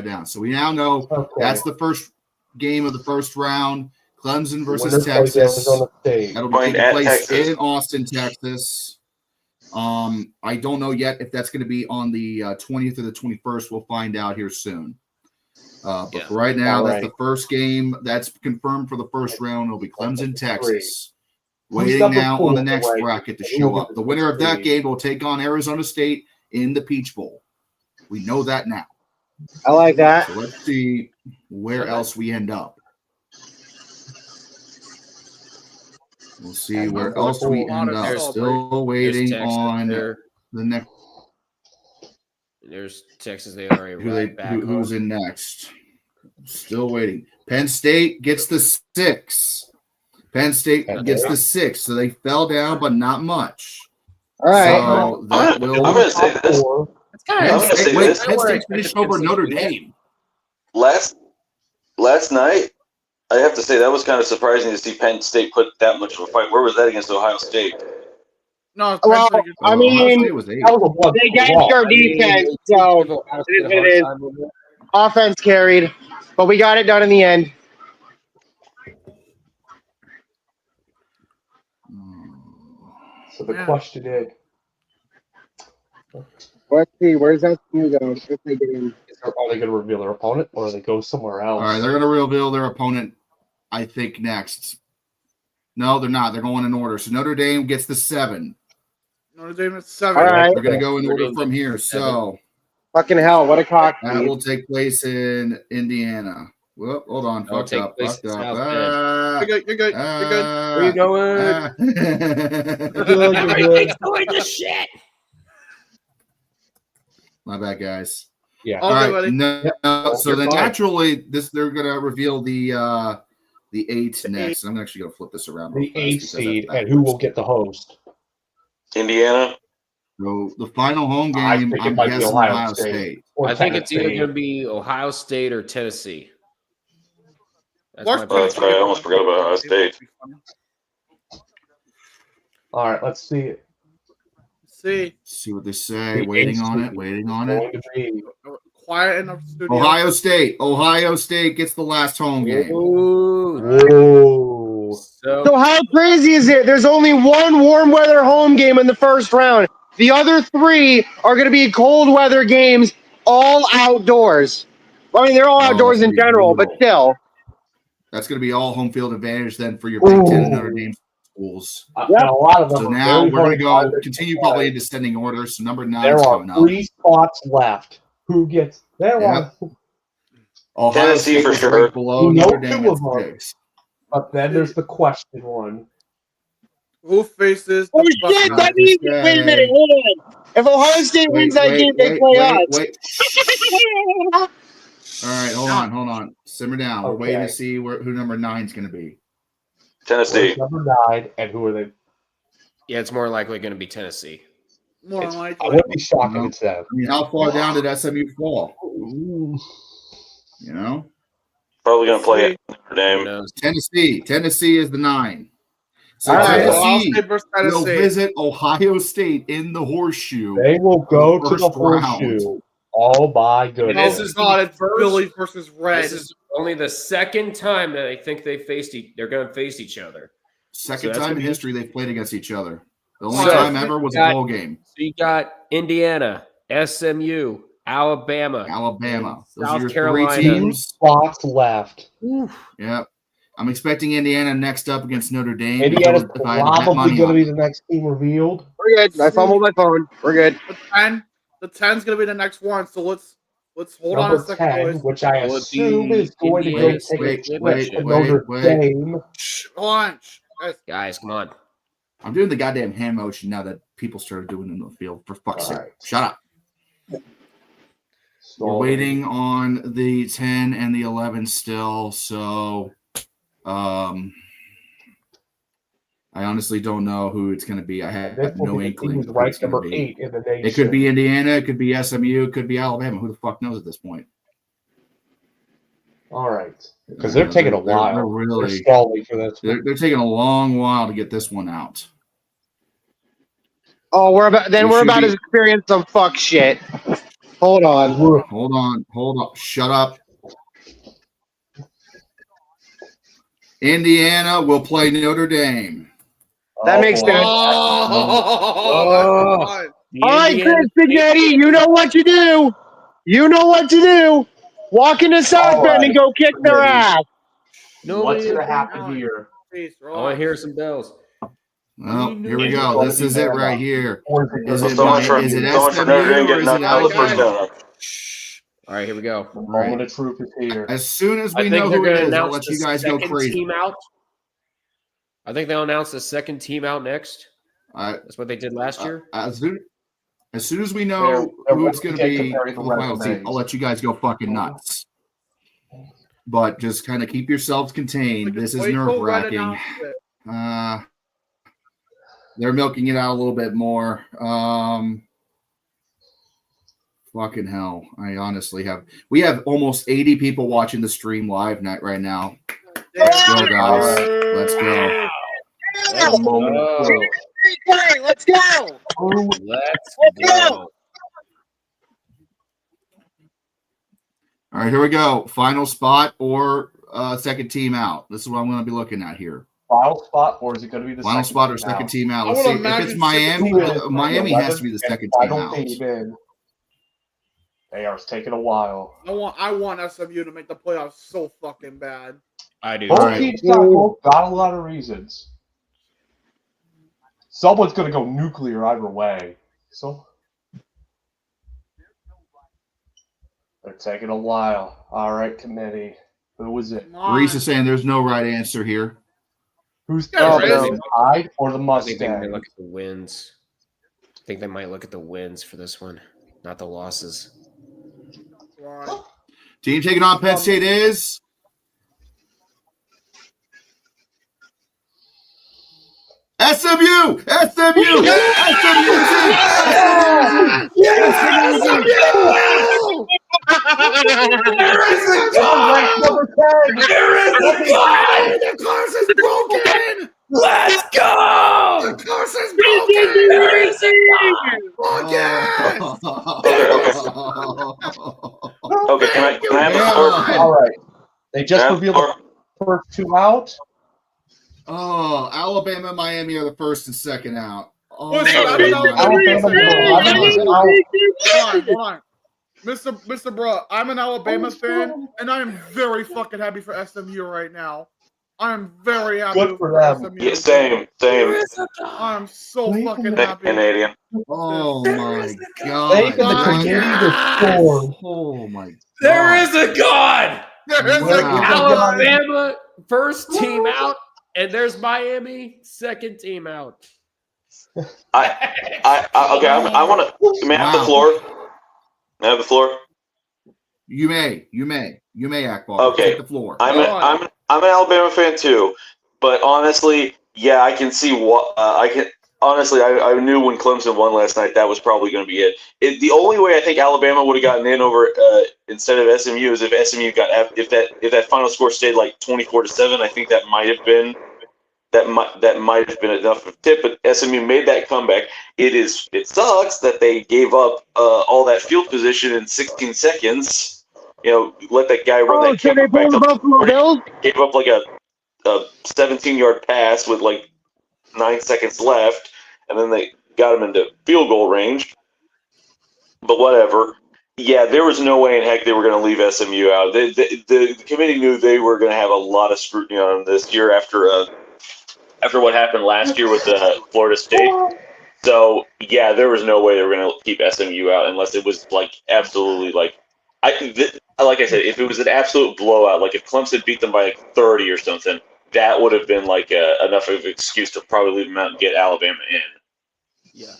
down. So we now know that's the first game of the first round. Clemson versus Texas. That'll be taking place in Austin, Texas. I don't know yet if that's going to be on the 20th or the 21st. We'll find out here soon. But for right now, that's the first game that's confirmed for the first round. It'll be Clemson, Texas. Waiting now on the next bracket to show up. The winner of that game will take on Arizona State in the Peach Bowl. We know that now. I like that. So let's see where else we end up. We'll see where else we end up. Still waiting on the next. There's Texas. They already who's in next? Still waiting. Penn State gets the 6. So they fell down, but not much. All right. So I'm going to say this. Penn State finished over Notre Dame. Last night, I have to say that was kind of surprising to see Penn State put that much of a fight. Where was that against Ohio State? No, well, I mean, they ganked our defense, so it is. Offense carried, but we got it done in the end. So the question is, Let's see. Where's that team go? If they get in. are they going to reveal their opponent, or do they go somewhere else? All right, they're going to reveal their opponent, I think, next. No, they're not. They're going in order. So Notre Dame gets the 7. Notre Dame is 7. All right. They're going to go in order from here. So Fucking hell! What a cock. that will take place in Indiana. Whoop, hold on. That'll Fucked take up. place Fucked in up. South Bend. You're good. You're good. You're good. Where you going? Good. Everything's going to shit. My bad, guys. Yeah. All All right, right. buddy. No, so You're then fine. naturally, they're going to reveal the 8 next. I'm actually going to flip this around. real The fast 8 because seed, that's and who will backwards. get the host? Indiana. So the final home I game, think it I'm might be guessing Ohio Ohio State. State. Or I think it's either Tennessee. going to be Ohio State or Tennessee. That's Watch my Oh, that's right. I almost forgot about Ohio State. All right, let's see it. See, See what they say. The Waiting 8 on it. seed Waiting is on going it. to be quiet in the studio. Ohio State. Ohio State gets the last home game. Ooh. Whoa. So how crazy is it? There's only one warm weather home game in the first round. The other 3 are going to be cold weather games, all outdoors. I mean, they're all Oh, outdoors that's in gonna be general, but brutal. still. That's going to be all home field advantage then for your Big Ten and Notre Ooh. Dame schools. Yep. And a lot of them So are now very we're going to go hard continue to probably play. in descending order. So number 9 There is are coming up. 3 spots left. Who gets? There Yep. are, Ohio Tennessee State for is sure. right below You know Notre Dame 2 at of them. 6. but then there's the question one. Who faces Oh the shit! Buckeyes. That means wait a minute, hold on. If Ohio State wins that game, they play us. All right, hold on. Simmer down. We're waiting to Okay. see who number 9 is going to be. Tennessee. Where's number 9, and who are they? Yeah, it's more likely going to be Tennessee. More It's- like I wouldn't be shocked No. if it's them. I mean, how far down did SMU fall? Ooh. You know, Probably going to play See. Notre Who Dame. knows? Tennessee is the 9. So All right. Ohio Tennessee State versus will Tennessee. visit Ohio State in the horseshoe. They will go The to the first round. horseshoe. Oh my And goodness. this is God, the it's first- Philly versus Red. This is only the second time that I think they're going to face each other. Second So that's time gonna in be- history they've played against each other. The only So, time ever was a got- bowl game. So you got Indiana, SMU, Alabama, Alabama. Those South are your Carolina. 3 2 teams. spots left. Yep. I'm expecting Indiana next up against Notre Dame. Indiana's If I had to bet probably money going to on be it. the next team revealed. We're good. I fumbled my phone. We're good. The 10's gonna be the next one. So let's hold on a Number second, 10, boys. which I Will it assume be is going to go Indiana take a State trip Championship? to Notre Dame. Shh, hold on. Shh, guys. Guys, come on. I'm doing the goddamn hand motion now that people started doing it in the field. For fuck's sake. Alright. Shut up. So, We're waiting on the 10 and the 11 still. So I honestly don't know who it's going to be. I have This will no be the inkling. team who's who ranked it's gonna number be. 8 in the nation. It could be Indiana. It could be SMU. It could be Alabama. Who the fuck knows at this point? All right. Because they're taking a while. They're They're really. stalling for this. They're taking a long while to get this one out. Oh, we're about We should to be- experience some fuck shit. Hold on. Hold on. Shut up. Indiana will play Notre Dame. That makes boy. sense. Oh, that's fun. The All right, Indiana Chris State- Spaghetti, you know what to do. You know what to do. Walk into South All Bend and go kick their Ready. ass. What's going to Alex. happen here? Please, I want to hear some bells. Well, here we go. This is it right here. Or is it Is So it someone for, is it someone for Notre Dame SMU or getting is knocked it out of the first Alabama? down. All right, here we go. the moment of truth is here? As soon as I we think know they're who going it to is, I'll announce let the you guys go second crazy. team out. I think they'll announce the second team out next. Uh, That's what they did last year. as soon as we know They're who it's going to working be comparing for the the final team, resumes. I'll let you guys go fucking nuts. But just kind of keep yourselves contained. This is Wait till nerve Red wracking. announces it. They're milking it out a little bit more. Fucking hell. I honestly have. We have almost 80 people watching the stream live right now. Let's go, guys. Let's go. A moment of Oh, truth. Let's go. let's go. go. All right, here we go. Final spot or second team out. This is what I'm going to be looking at here. final spot, or is it going to be the final second spot or team second out? team out? I Let's wanna see. If imagine it's second Miami, team out. Miami has to be the 11th second and team final out. team in. They are taking a while. I want SMU to make the playoffs so fucking bad. I do. Both All right. teams got a lot of reasons. Someone's going to go nuclear either way. So they're taking a while. All right, committee. Who was it? Come on. Reese is saying there's no right answer here. Who's Yeah, there the is. Tide or the I think they might Mustang? look at the wins. I think they might look at the wins for this one, not the losses. Right. Team taking on Penn State is SMU. SMU. The curse is broken! Let's go! The curse is broken! There is a Okay, can I have the Yeah. floor? All right. They just Can I have the revealed floor? the first two out. Oh, Alabama and Miami are the first and second out. Oh, Listen, my I'm God. an Hold on. Mr. Bruh, I'm an Alabama fan, and I am very fucking happy for SMU right now. I am very happy Good for them. SMU. Yeah, same. I'm so fucking happy. Canadian. Oh, my They God. can the committee to score. Oh, my God. There is a God. There is a Wow. God. Alabama first team out, and there's Miami second team out. Okay, I want to. May I have the Wow. floor? May I have the floor? You may, Akbar. Okay. Take the floor. I'm an Alabama fan too, but honestly, yeah, I can see what I can. Honestly, I knew when Clemson won last night that was probably going to be it. The only way I think Alabama would have gotten in over instead of SMU is if SMU got if that final score stayed like 24-7. I think that might have been enough of a tip. But SMU made that comeback. It sucks that they gave up all that field position in 16 seconds. You know, let that guy run that can kick they back pull the to Buffalo 40. Bills? Gave up like a 17-yard pass with like 9 seconds left, and then they got him into field goal range. But whatever. Yeah, there was no way in heck they were going to leave SMU out. The committee knew they were going to have a lot of scrutiny on them this year after what happened last year with Florida State. So yeah, there was no way they were going to keep SMU out unless it was like absolutely like like I said, if it was an absolute blowout, like if Clemson beat them by like 30 or something, that would have been like enough of an excuse to probably leave them out and get Alabama in. Yeah.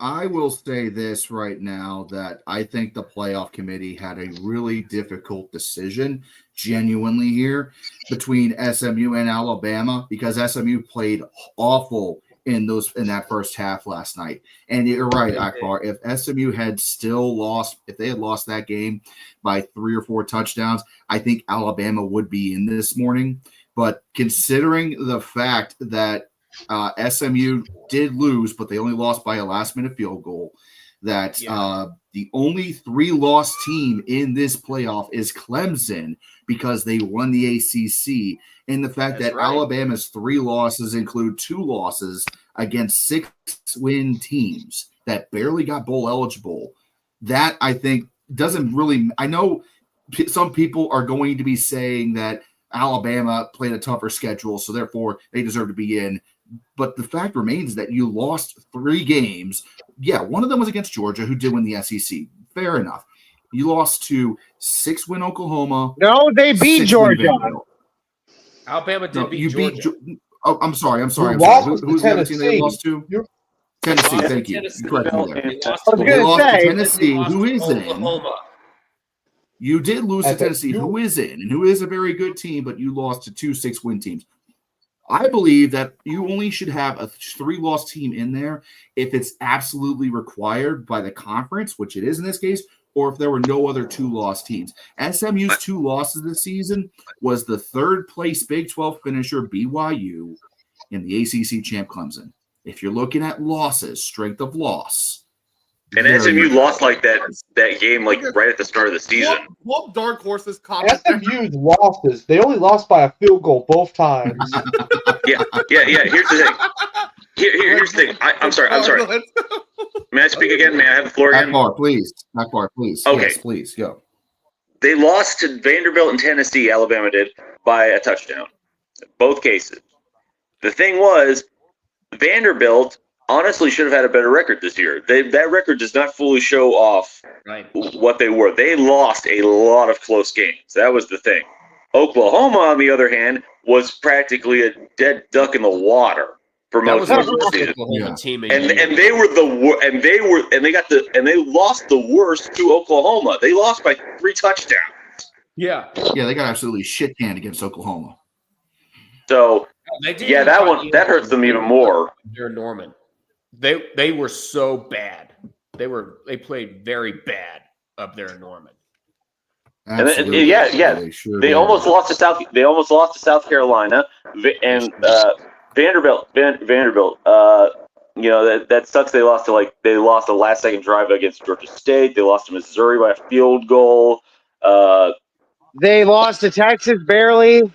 I will say this right now that I think the playoff committee had a really difficult decision genuinely here between SMU and Alabama because SMU played awful in that first half last night. And you're right, Akbar. If SMU had still lost, if they had lost that game by 3 or 4 touchdowns, I think Alabama would be in this morning. But considering the fact that SMU did lose, but they only lost by a last-minute field goal, that the only 3-loss team in this playoff is Clemson because they won the ACC. And the fact that Alabama's 3 losses include 2 losses against 6-win teams that barely got bowl eligible, that I think doesn't really – I know some people are going to be saying that Alabama played a tougher schedule, so therefore they deserve to be in. But the fact remains that you lost 3 games. Yeah, one of them was against Georgia, who did win the SEC. Fair enough. You lost to 6-win Oklahoma. No, they beat Georgia. Alabama did beat Georgia. I'm sorry. Who's the other team they lost to? Tennessee. Thank you. You corrected me there. They lost to say, Tennessee, who is Oklahoma. You did lose to Tennessee, who is in, and who is a very good team, but you lost to 2 6-win teams. I believe that you only should have a 3-loss team in there if it's absolutely required by the conference, which it is in this case, or if there were no other 2-loss teams. SMU's 2 losses this season was the 3rd-place Big 12 finisher, BYU, and the ACC champ Clemson. If you're looking at losses, strength of loss, And SMU lost like that game like right at the start of the season. What dark horses comment? SMU's losses, they only lost by a field goal both times. Yeah. Here's the thing. Here's the thing. I'm sorry. May I speak again? May I have the floor again? Back bar, please. Okay. Yes, please, go. They lost to Vanderbilt and Tennessee, Alabama did, by a touchdown. Both cases. The thing was, Vanderbilt honestly should have had a better record this year. That record does not fully show off what they were. They lost a lot of close games. That was the thing. Oklahoma, on the other hand, was practically a dead duck in the water for most of the season. And they were they lost the worst to Oklahoma. They lost by 3 touchdowns. Yeah, they got absolutely shit canned against Oklahoma. So that hurts them even more. They're Norman. They were so bad. They played very bad up there in Norman. Absolutely. They almost lost to South. They almost lost to South Carolina, and Vanderbilt. That sucks. They lost the last second drive against Georgia State. They lost to Missouri by a field goal. They lost to Texas barely.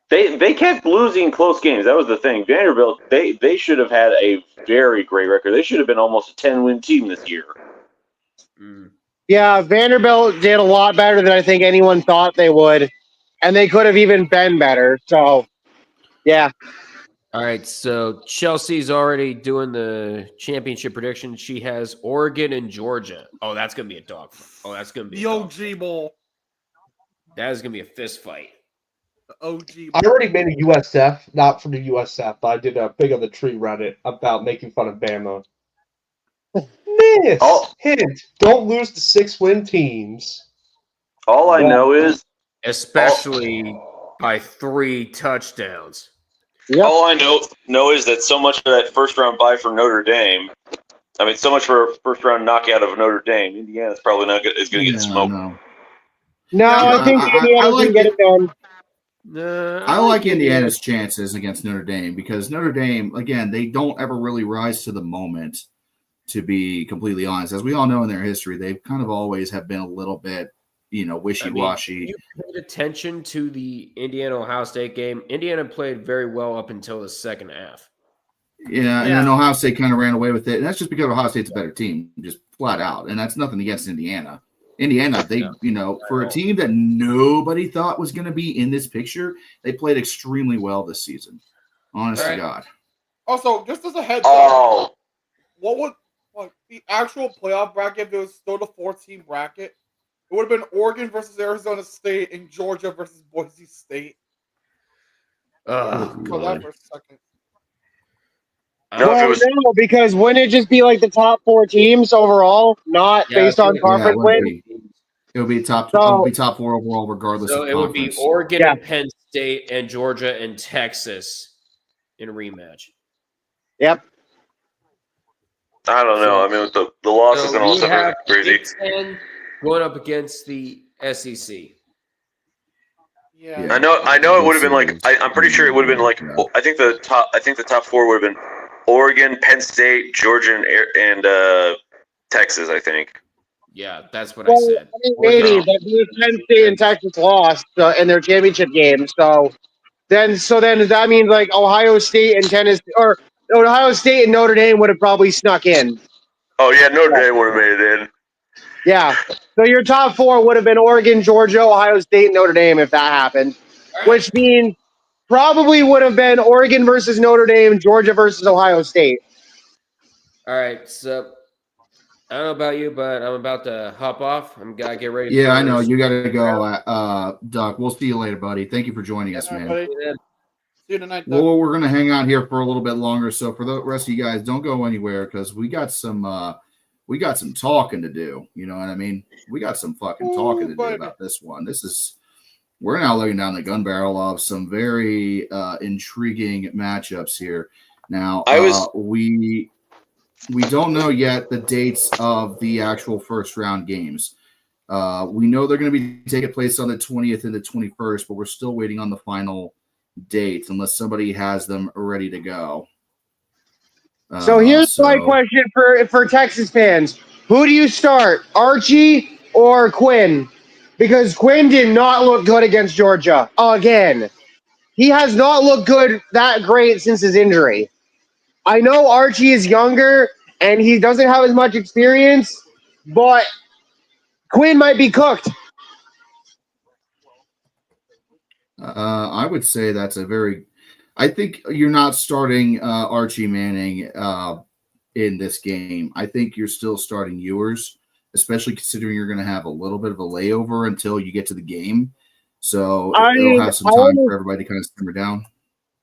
They kept losing close games. That was the thing. Vanderbilt, they should have had a very great record. They should have been almost a 10-win team this year. Yeah, Vanderbilt did a lot better than I think anyone thought they would, and they could have even been better. So, yeah. All right, so Chelsea's already doing the championship prediction. She has Oregon and Georgia. Oh, that's going to be a dogfight. Oh, that's going to be the OG Bowl. That is going to be a fist fight. The OG Bowl. I already made a USF, not from the USF, but I did a Big on the Tree Reddit about making fun of Bama. Hint, don't lose to 6-win teams. All I know is... Especially by 3 touchdowns. Yep. All I know is that so much of that first-round bye for Notre Dame, so much for a first-round knockout of Notre Dame, Indiana's probably not going to get smoked. No, I think Indiana can get it done. I like Indiana's chances against Notre Dame because Notre Dame, again, they don't ever really rise to the moment, to be completely honest. As we all know in their history, they've kind of always have been a little bit, wishy-washy. You paid attention to the Indiana-Ohio State game. Indiana played very well up until the second half. Yeah, and then Ohio State kind of ran away with it. And that's just because Ohio State's a better team, just flat out. And that's nothing against Indiana. Indiana, for a team that nobody thought was going to be in this picture, they played extremely well this season. Honest to God. Also, just as a heads up, what would the actual playoff bracket if it was still the 14 bracket? It would have been Oregon versus Arizona State and Georgia versus Boise State. That for a second. No, because wouldn't it just be like the top 4 teams overall, not based on conference win? It would be top 4 overall, regardless. So of it would be Oregon and Penn State and Georgia and Texas in a rematch. Yep. I don't know. With the losses and all stuff are crazy. Big Ten going up against the SEC. Yeah. I know. It would have been I'm pretty sure it would have been I think the top 4 would have been Oregon, Penn State, Georgia, and Texas. I think. Yeah, that's what I said. Maybe, but Penn State and Texas lost in their championship game. So then that means Ohio State and Tennessee, or Ohio State and Notre Dame would have probably snuck in. Oh yeah, Notre Dame would have made it in. Yeah. So your top 4 would have been Oregon, Georgia, Ohio State, and Notre Dame if that happened, which means probably would have been Oregon versus Notre Dame, Georgia versus Ohio State. All right. So I don't know about you, but I'm about to hop off. I'm got to get ready. Yeah, I know. You got to go, Duck. We'll see you later, buddy. Thank you for joining us, man. See you tonight. Well, we're going to hang out here for a little bit longer. So for the rest of you guys, don't go anywhere because we got some talking to do. You know what I mean? We got some fucking talking to do about this one. We're now looking down the gun barrel of some very intriguing matchups here. Now, we don't know yet the dates of the actual first round games. We know they're going to be taking place on the 20th and the 21st, but we're still waiting on the final dates unless somebody has them ready to go. So here's my question for Texas fans. Who do you start, Archie or Quinn? Because Quinn did not look good against Georgia again. He has not looked good that great since his injury. I know Archie is younger and he doesn't have as much experience, but Quinn might be cooked. I would say that's a very. I think you're not starting Archie Manning in this game. I think you're still starting Ewers, especially considering you're going to have a little bit of a layover until you get to the game. So it'll have some time for everybody to kind of simmer down.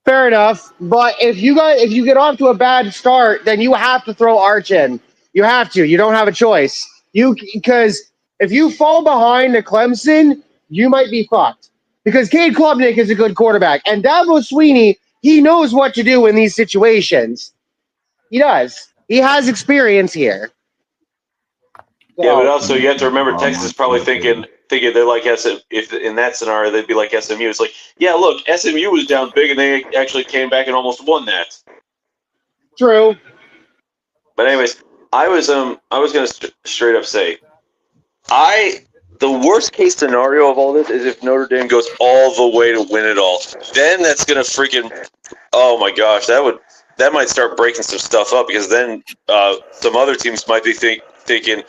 Fair enough, but if you get off to a bad start, then you have to throw Arch in. You have to. You don't have a choice. Because if you fall behind to Clemson, you might be fucked. Because Cade Klubnik is a good quarterback, and Dabo Sweeney, he knows what to do in these situations. He does. He has experience here. Yeah, but also you have to remember Texas is probably thinking they're like SM. If in that scenario they'd be like SMU. It's like, yeah, look, SMU was down big and they actually came back and almost won that. True. But anyways, I was gonna straight up say, the worst case scenario of all this is if Notre Dame goes all the way to win it all. Then that's gonna freaking, oh my gosh, that might start breaking some stuff up because then some other teams might be thinking,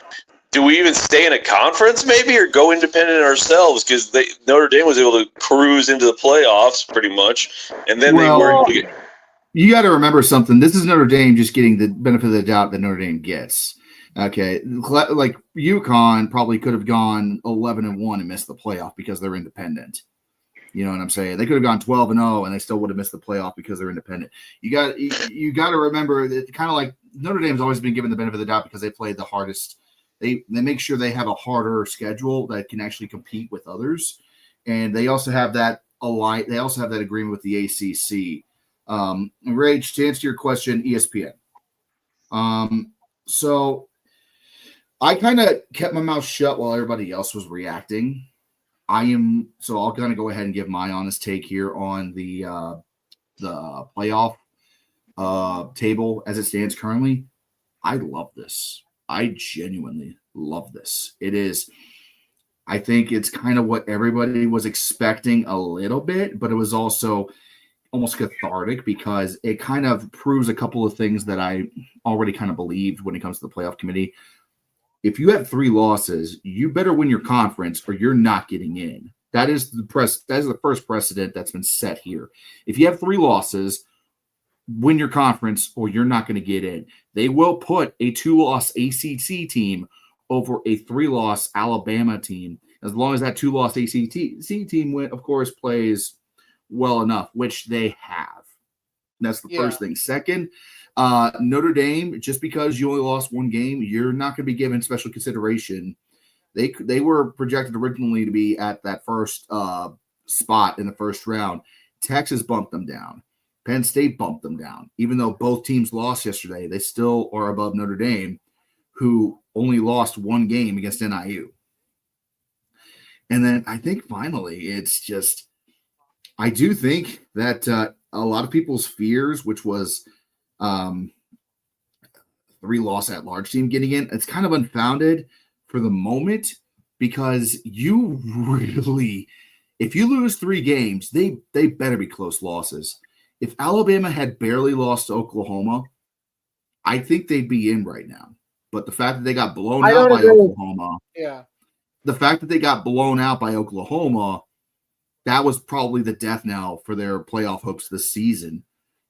do we even stay in a conference maybe or go independent ourselves? Because Notre Dame was able to cruise into the playoffs pretty much, and then they were able to get. You got to remember something. This is Notre Dame just getting the benefit of the doubt that Notre Dame gets. Okay, like UConn probably could have gone 11-1 and missed the playoff because they're independent. You know what I'm saying? They could have gone 12-0 and they still would have missed the playoff because they're independent. You got to remember that kind of like Notre Dame's always been given the benefit of the doubt because they played the hardest. They make sure they have a harder schedule that can actually compete with others, and they also have that They also have that agreement with the ACC. Rage, to answer your question, ESPN. So I kind of kept my mouth shut while everybody else was reacting. So I'll kind of go ahead and give my honest take here on the playoff table as it stands currently. I love this. I genuinely love this. It is. I think it's kind of what everybody was expecting a little bit, but it was also almost cathartic because it kind of proves a couple of things that I already kind of believed when it comes to the playoff committee. If you have 3 losses, you better win your conference or you're not getting in. That is the first precedent that's been set here. If you have 3 losses, win your conference or you're not going to get in. They will put a 2-loss ACC team over a 3-loss Alabama team, as long as that 2-loss ACC team, of course, plays well enough, which they have. That's the first thing. Second, Notre Dame, just because you only lost 1 game, you're not going to be given special consideration. They were projected originally to be at that first spot in the first round. Texas bumped them down. Penn State bumped them down. Even though both teams lost yesterday, they still are above Notre Dame, who only lost 1 game against NIU. And then I think finally it's just, I do think that a lot of people's fears, which was 3-loss at-large team getting in, it's kind of unfounded for the moment because you really, if you lose 3 games, they better be close losses. If Alabama had barely lost to Oklahoma, I think they'd be in right now. But the fact that they got blown out by Oklahoma, the fact that they got blown out by Oklahoma, that was probably the death knell for their playoff hopes this season.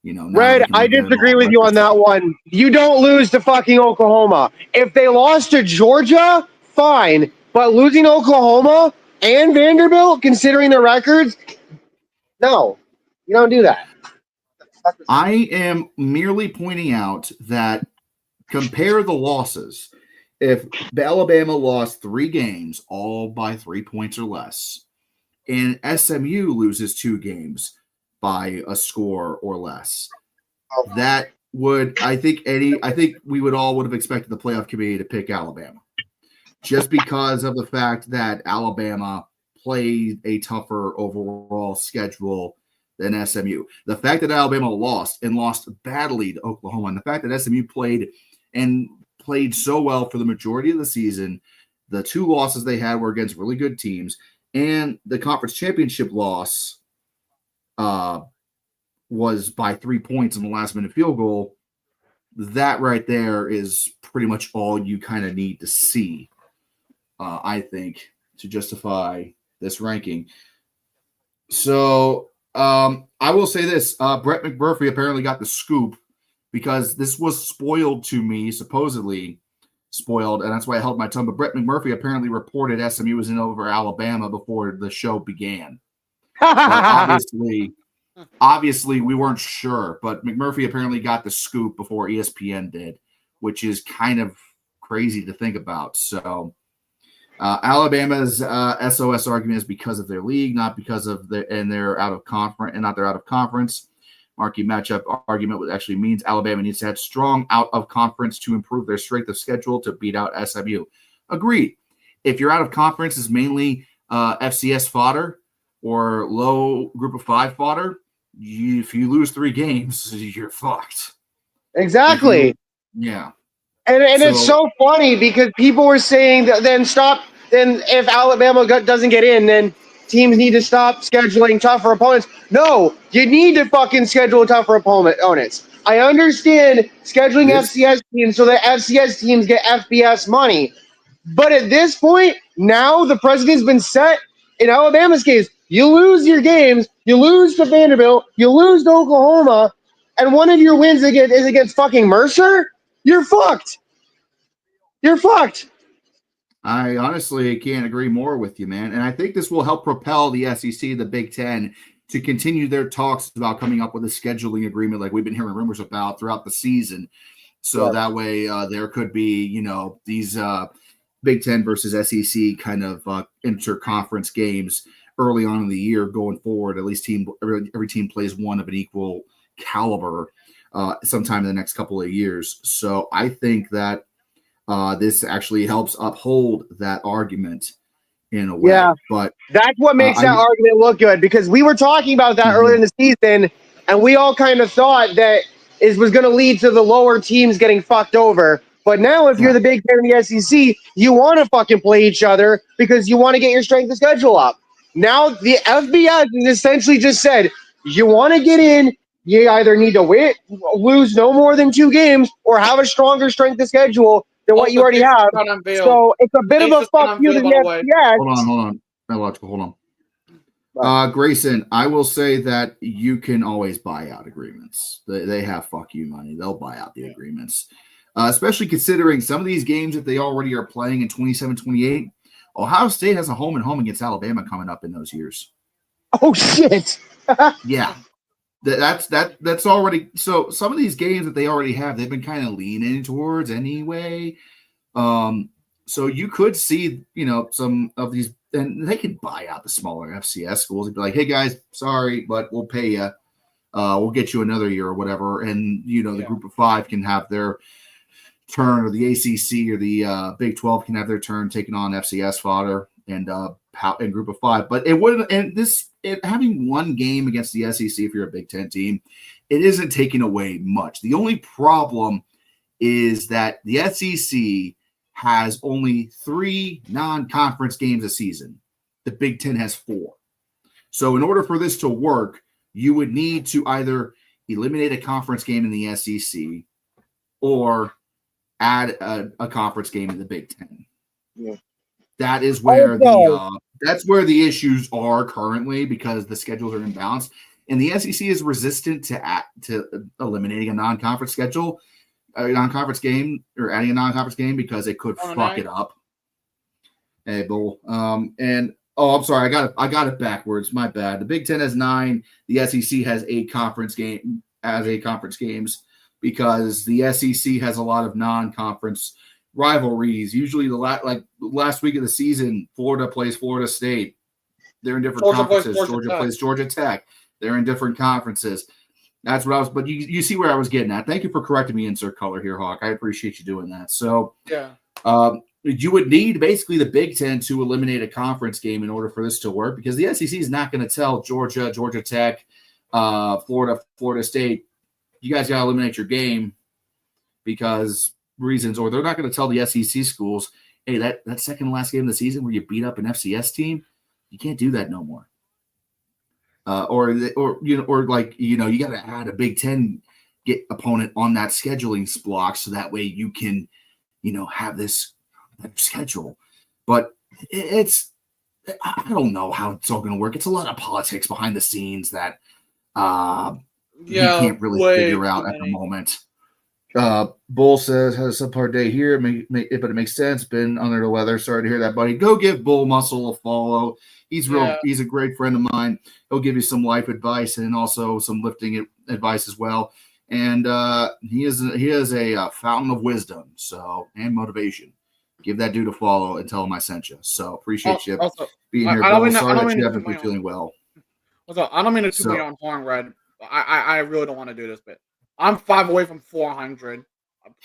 You know, Red, I disagree with you on that one. You don't lose to fucking Oklahoma. If they lost to Georgia, fine. But losing to Oklahoma and Vanderbilt, considering their records, no, you don't do that. I am merely pointing out that compare the losses. If Alabama lost 3 games, all by 3 points or less, and SMU loses 2 games by a score or less, that would, I think we would have expected the playoff committee to pick Alabama, just because of the fact that Alabama played a tougher overall schedule than SMU. The fact that Alabama lost badly to Oklahoma, and the fact that SMU played played so well for the majority of the season. The 2 losses they had were against really good teams, and the conference championship loss was by 3 points in the last-minute field goal. That right there is pretty much all you kind of need to see, I think, to justify this ranking. So I will say this. Brett McMurphy apparently got the scoop because this was spoiled to me, supposedly spoiled, and that's why I held my tongue. But Brett McMurphy apparently reported SMU was in over Alabama before the show began. But obviously, we weren't sure. But McMurphy apparently got the scoop before ESPN did, which is kind of crazy to think about. So Alabama's SOS argument is because of their league, not because of they're out of conference, and not they're out of conference. Marquee matchup argument actually means Alabama needs to have strong out of conference to improve their strength of schedule to beat out SMU. Agreed. If you're out of conference is mainly FCS fodder or low group of 5 fodder, if you lose 3 games, you're fucked. Exactly. Yeah. And it's so funny because people were saying that then if Alabama doesn't get in, then teams need to stop scheduling tougher opponents. No, you need to fucking schedule tougher opponents. I understand scheduling FCS teams so that FCS teams get FBS money. But at this point, now the precedent's been set. In Alabama's case, you lose your games, you lose to Vanderbilt, you lose to Oklahoma, and one of your wins is against fucking Mercer, you're fucked. You're fucked. I honestly can't agree more with you, man. And I think this will help propel the SEC, the Big Ten, to continue their talks about coming up with a scheduling agreement like we've been hearing rumors about throughout the season. So that way there could be, these Big Ten versus SEC kind of interconference games early on in the year going forward. At least every team plays one of an equal caliber sometime in the next couple of years. So I think that this actually helps uphold that argument in a way. Yeah, but that's what makes that argument look good, because we were talking about that earlier in the season, and we all kind of thought that it was going to lead to the lower teams getting fucked over. But now if you're the Big Ten and the SEC, you want to fucking play each other because you want to get your strength of schedule up. Now the FBS has essentially just said, you want to get in, you either need to lose no more than 2 games or have a stronger strength of schedule than what you already have. So it's a bit of a fuck you to the FBS. Hold on. Grayson, I will say that you can always buy out agreements. They have fuck you money. They'll buy out the agreements. Especially considering some of these games that they already are playing in 27-28. Ohio State has a home and home against Alabama coming up in those years. Oh, shit. Yeah. That's already – so some of these games that they already have, they've been kind of leaning towards anyway. So you could see, some of these – and they could buy out the smaller FCS schools and be like, hey, guys, sorry, but we'll pay you. We'll get you another year or whatever. And, the group of 5 can have their turn, or the ACC or the Big 12 can have their turn taking on FCS fodder and group of 5. But it wouldn't – and having one game against the SEC if you're a Big Ten team, it isn't taking away much. The only problem is that the SEC has only 3 non-conference games a season. The Big Ten has 4. So in order for this to work, you would need to either eliminate a conference game in the SEC or add a conference game in the Big Ten. Yeah. That is where that's where the issues are currently, because the schedules are imbalanced, and the SEC is resistant to eliminating a non-conference schedule, a non-conference game, or adding a non-conference game, because it could fuck it up. Hey, Bull. I'm sorry, I got it backwards. My bad. The Big Ten has 9. The SEC has 8 conference games, because the SEC has a lot of non-conference rivalries. Usually the last week of the season, Florida plays Florida State. They're in different conferences. Georgia plays Georgia Tech. They're in different conferences. That's what I was, but you see where I was getting at. Thank you for correcting me, insert color here, Hawk. I appreciate you doing that. So you would need basically the Big Ten to eliminate a conference game in order for this to work, because the SEC is not going to tell Georgia, Georgia Tech, Florida State, you guys got to eliminate your game, because reasons, or they're not going to tell the SEC schools, hey, that second last game of the season where you beat up an FCS team, you can't do that no more. Or you got to add a Big Ten opponent on that scheduling block so that way you can, have this schedule. But I don't know how it's all going to work. It's a lot of politics behind the scenes that you can't really figure out at the moment. Bull says, has a subpar day here, but it makes sense. Been under the weather. Sorry to hear that, buddy. Go give Bull Muscle a follow. He's a great friend of mine. He'll give you some life advice and also some lifting advice as well. And he is a fountain of wisdom, and motivation. Give that dude a follow and tell him I sent you. So appreciate you being here. Sorry that you haven't been feeling well. I don't mean to toot my own horn, Red. I really don't want to do this, but I'm 5 away from 400.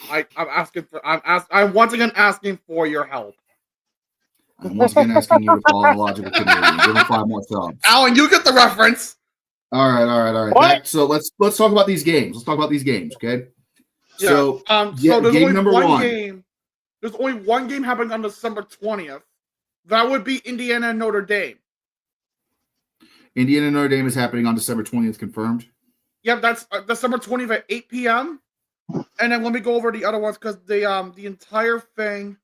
I'm once again asking for your help. I'm once again asking you to follow the logical Canadian. Give him 5 more subs. Alan, you get the reference. All right. So let's talk about these games. Let's talk about these games, okay? Yeah. So there's game only number one. Game. There's only one game happening on December 20th. That would be Indiana and Notre Dame. Indiana and Notre Dame is happening on December 20th, confirmed? Yep, that's December 20th at 8 p.m. And then let me go over the other ones because the entire thing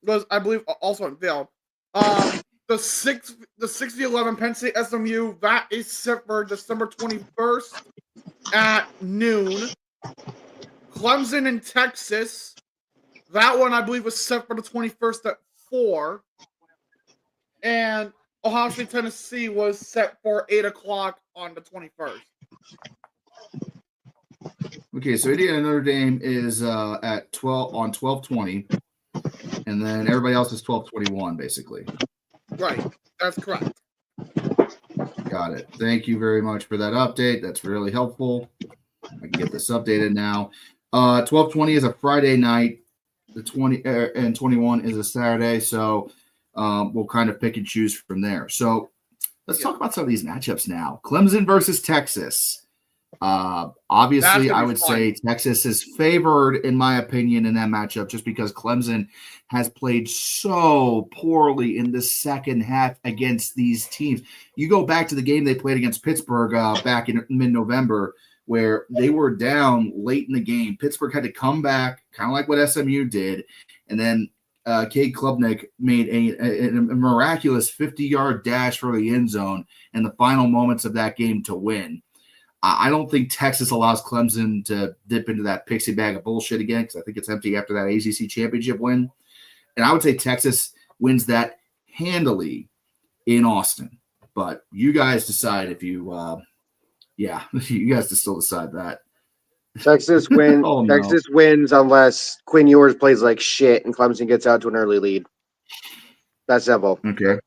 was, I believe, also unveiled. The 6v11 Penn State SMU, that is set for December 21st at noon. Clemson in Texas, that one I believe was set for the 21st at 4. And Ohio State, Tennessee was set for 8 o'clock on the 21st. Okay, so Indiana and Notre Dame is at 12:20, and then everybody else is 12:21, basically. Right, that's correct. Got it. Thank you very much for that update. That's really helpful. I can get this updated now. 12:20 is a Friday night. The 20 and 21 is a Saturday. So we'll kind of pick and choose from there. So let's talk about some of these matchups now. Clemson versus Texas. Obviously, I would say Texas is favored, in my opinion, in that matchup, just because Clemson has played so poorly in the second half against these teams. You go back to the game they played against Pittsburgh back in mid-November, where they were down late in the game. Pittsburgh had to come back, kind of like what SMU did, and then Cade Klubnik made a miraculous 50-yard dash for the end zone in the final moments of that game to win. I don't think Texas allows Clemson to dip into that pixie bag of bullshit again, because I think it's empty after that ACC championship win. And I would say Texas wins that handily in Austin. But you guys decide if you you guys still decide that. Texas wins. Texas wins unless Quinn Ewers plays like shit and Clemson gets out to an early lead. That's simple. Okay.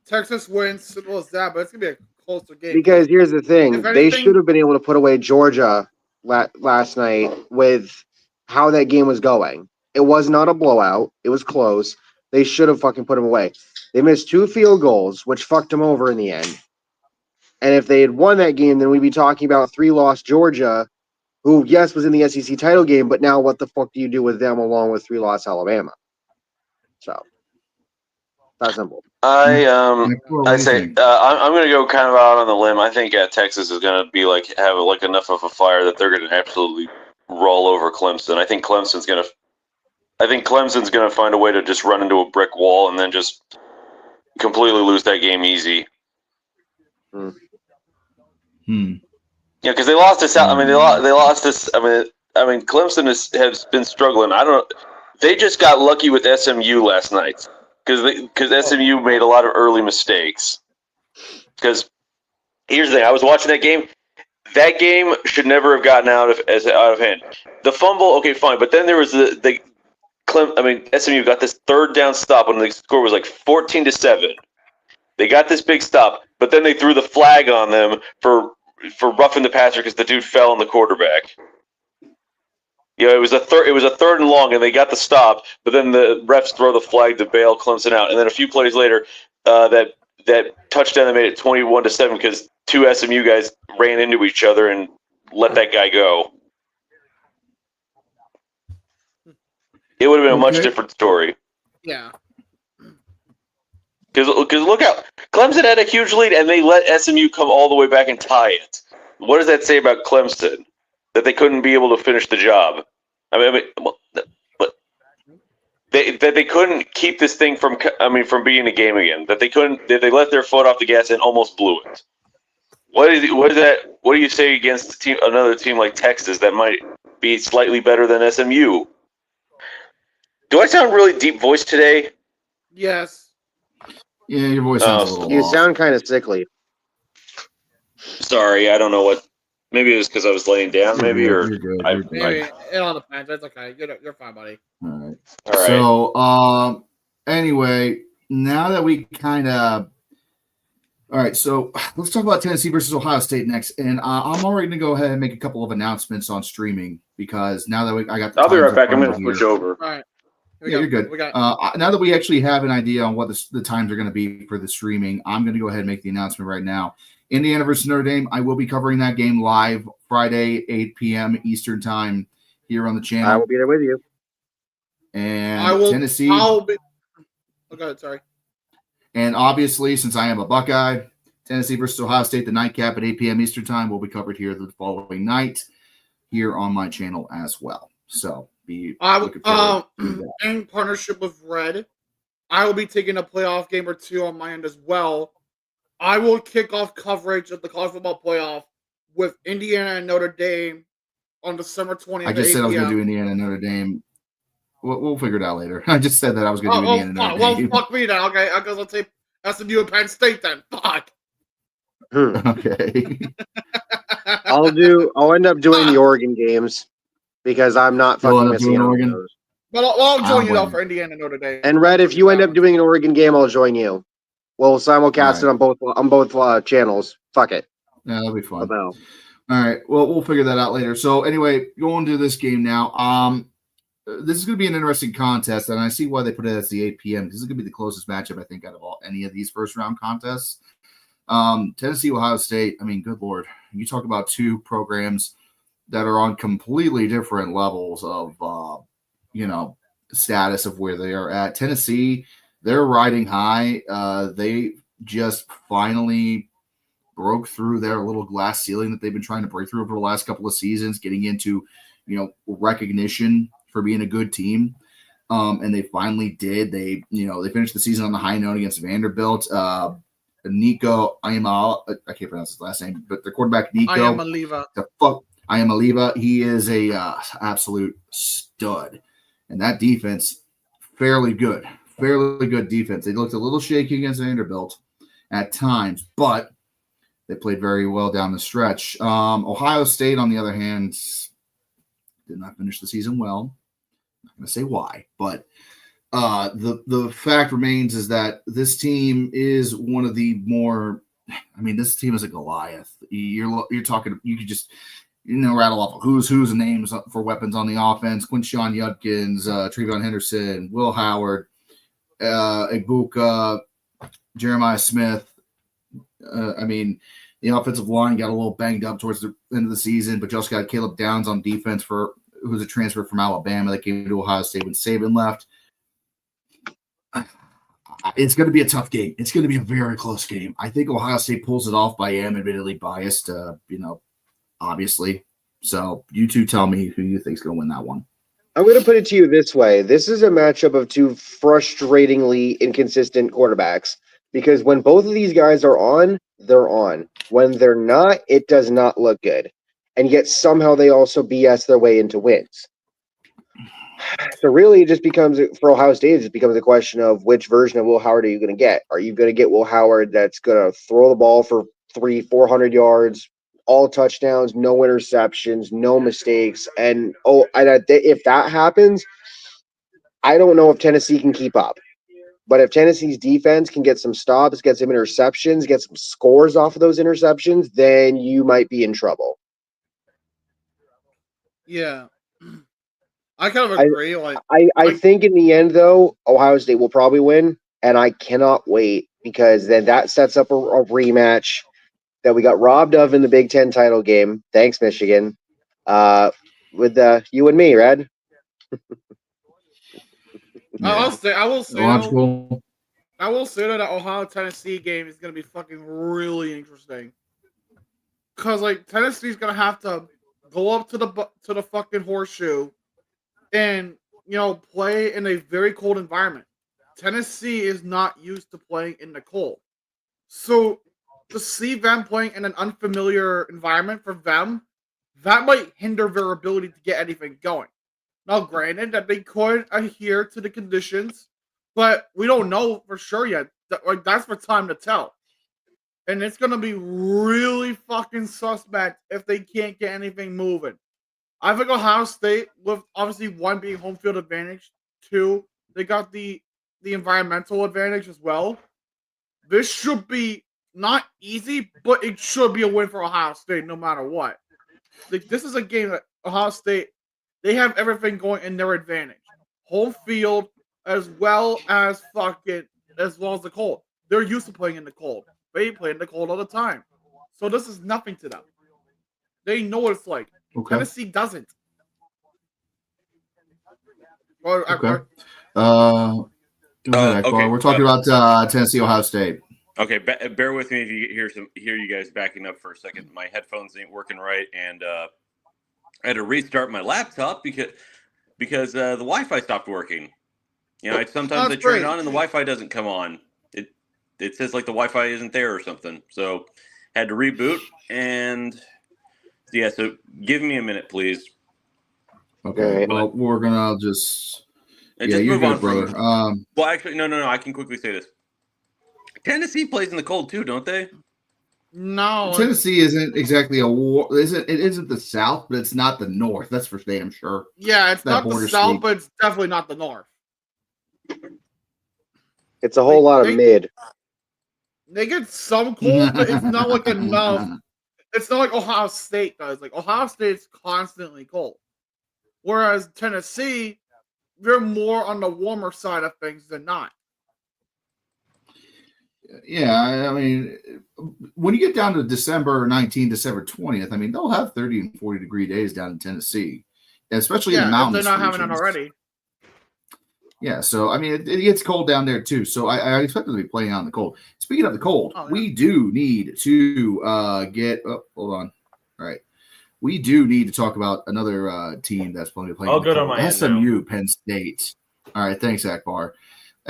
Texas wins. Simple as that, but it's gonna be a closer game. Because here's the thing: they should have been able to put away Georgia last night with how that game was going. It was not a blowout. It was close. They should have fucking put them away. They missed 2 field goals, which fucked them over in the end. And if they had won that game, then we'd be talking about 3-loss Georgia, who, yes, was in the SEC title game, but now what the fuck do you do with them along with 3-loss Alabama? So, that's simple. I'm going to go kind of out on the limb. I think Texas is going to be have enough of a fire that they're going to absolutely roll over Clemson. I think Clemson's going to find a way to just run into a brick wall and then just completely lose that game easy. Yeah, because they lost this. I mean, they lost this. I mean, Clemson has been struggling. They just got lucky with SMU last night because SMU made a lot of early mistakes. Because here's the thing: I was watching that game. That game should never have gotten out of hand. The fumble, okay, fine, but then there was SMU got this third down stop when the score was 14-7. They got this big stop, but then they threw the flag on them for roughing the passer because the dude fell on the quarterback. It was a third and long, and they got the stop, but then the refs throw the flag to bail Clemson out, and then a few plays later, that touchdown that made it 21-7 because 2 SMU guys ran into each other and let that guy go. it would have been a much Okay. different story. Yeah. Because look out, Clemson had a huge lead, and they let SMU come all the way back and tie it. What does that say about Clemson? That they couldn't be able to finish the job. But they couldn't keep this thing from being a game again. That they let their foot off the gas and almost blew it. What do you say against another team like Texas that might be slightly better than SMU? Do I sound really deep voiced today? Yes. Yeah, your voice sounds a little You off. sound kind of sickly. Sorry, I don't know what. Maybe it was because I was laying down. You're Maybe good, or you're good. I- You're good. Maybe it all depends. It's okay. You're fine, buddy. All right. All right. So, anyway, now that we kind of, all right. So let's talk about Tennessee versus Ohio State next, and I'm already gonna go ahead and make a couple of announcements on streaming because now that I got, I'll be times right in back. I'm front going of to me switch here. over. All right. Yeah, you're good. We got. Now that we actually have an idea on what the times are going to be for the streaming, I'm going to go ahead and make the announcement right now. Indiana versus Notre Dame, I will be covering that game live Friday, 8 p.m. Eastern time here on the channel. I will be there with you. And Tennessee. I'll be. Oh, go ahead. Sorry. And obviously, since I am a Buckeye, Tennessee versus Ohio State, the nightcap at 8 p.m. Eastern time will be covered here the following night here on my channel as well. So be looking forward to that. In partnership with Red, I will be taking a playoff game or two on my end as well. I will kick off coverage of the college football playoff with Indiana and Notre Dame on December 20th. I just said I was going to do Indiana and Notre Dame. We'll figure it out later. I just said that I was going to do Indiana and Notre Dame. Well, fuck me then. Okay, I guess I'll take SMU and Penn State then. Fuck. Okay. I'll end up doing the Oregon games because I'm not You'll fucking end up missing doing out on Oregon? those. But I'll join you though blame for Indiana and Notre Dame. And Red, if you end up doing an Oregon game, I'll join you. We'll simulcast it on both channels. Fuck it. Yeah, that'll be fun. About. All right. Well, we'll figure that out later. So anyway, going to this game now. This is going to be an interesting contest, and I see why they put it as the 8 p.m. This is going to be the closest matchup I think out of any of these first round contests. Tennessee, Ohio State. I mean, good Lord, you talk about two programs that are on completely different levels of, status of where they are at. Tennessee, they're riding high. They just finally broke through their little glass ceiling that they've been trying to break through over the last couple of seasons, getting into, recognition for being a good team. And they finally did. They finished the season on the high note against Vanderbilt. Nico Iamaleava, I can't pronounce his last name, but the quarterback Nico Iamaleava, he is a absolute stud. And that defense, fairly good defense. They looked a little shaky against Vanderbilt at times, but they played very well down the stretch. Ohio State, on the other hand, did not finish the season well. I'm not going to say why, but the fact remains is that this team is one of the more. I mean, this team is a Goliath. You're talking. You could just rattle off who's names for weapons on the offense: Quinshon Judkins, Trayvon Henderson, Will Howard, Egbuka, Jeremiah Smith. I mean, the offensive line got a little banged up towards the end of the season, but you also got Caleb Downs on defense who's a transfer from Alabama that came to Ohio State when Saban left. It's going to be a tough game. It's going to be a very close game. I think Ohio State pulls it off, but I am admittedly biased, obviously. So you two tell me who you think is going to win that one. I'm going to put it to you this way. This is a matchup of two frustratingly inconsistent quarterbacks because when both of these guys are on, they're on. When they're not, it does not look good. And yet somehow they also BS their way into wins. So really it just becomes, for Ohio State, it just becomes a question of which version of Will Howard are you going to get? Are you going to get Will Howard that's going to throw the ball for 300-400 yards, all touchdowns, no interceptions, no mistakes? And if that happens, I don't know if Tennessee can keep up. But if Tennessee's defense can get some stops, get some interceptions, get some scores off of those interceptions, then you might be in trouble. Yeah. I kind of agree. I think in the end, though, Ohio State will probably win, and I cannot wait because then that sets up a rematch that we got robbed of in the Big Ten title game. Thanks, Michigan. With you and me, Red. I will say logical. I will say that Ohio Tennessee game is gonna be fucking really interesting. Cause like Tennessee's gonna have to go up to the fucking horseshoe and play in a very cold environment. Tennessee is not used to playing in the cold. So to see them playing in an unfamiliar environment for them, that might hinder their ability to get anything going. Now, granted that they could adhere to the conditions, but we don't know for sure yet. That's for time to tell. And it's going to be really fucking suspect if they can't get anything moving. I think Ohio State, with obviously one being home field advantage, two, they got the environmental advantage as well. This should be not easy, but it should be a win for Ohio State no matter what. Like, this is a game that Ohio State, they have everything going in their advantage. Home field as well as the cold. They're used to playing in the cold. They play in the cold all the time. So this is nothing to them. They know what it's like. Okay. Tennessee doesn't. Okay. Go ahead, okay. We're talking about Tennessee, Ohio State. Okay, bear with me if you hear you guys backing up for a second. My headphones ain't working right, and I had to restart my laptop because the Wi-Fi stopped working. Sometimes I turn it on and the Wi-Fi doesn't come on. It says like the Wi-Fi isn't there or something. So had to reboot, and yeah. So give me a minute, please. Okay. Well, we're gonna just just you're move on, brother. Well, actually, no. I can quickly say this. Tennessee plays in the cold too, don't they? No, Tennessee isn't exactly a war. It isn't the South, but it's not the North. That's for damn sure. Yeah, it's not the South, but it's definitely not the North. It's a whole lot of mid. They get some cold, but it's not like enough. It's not like Ohio State does. Like Ohio State's constantly cold, whereas Tennessee, they're more on the warmer side of things than not. Yeah, I mean, when you get down to December 19th, December 20th, I mean, they'll have 30 and 40-degree days down in Tennessee, especially in the mountains. If they're not having it already. Yeah, so, I mean, it gets cold down there, too. So I expect them to be playing out in the cold. Speaking of the cold, we do need to hold on. All right. We do need to talk about another team that's playing. I'll go to my SMU, Penn State. All right, thanks, Akbar.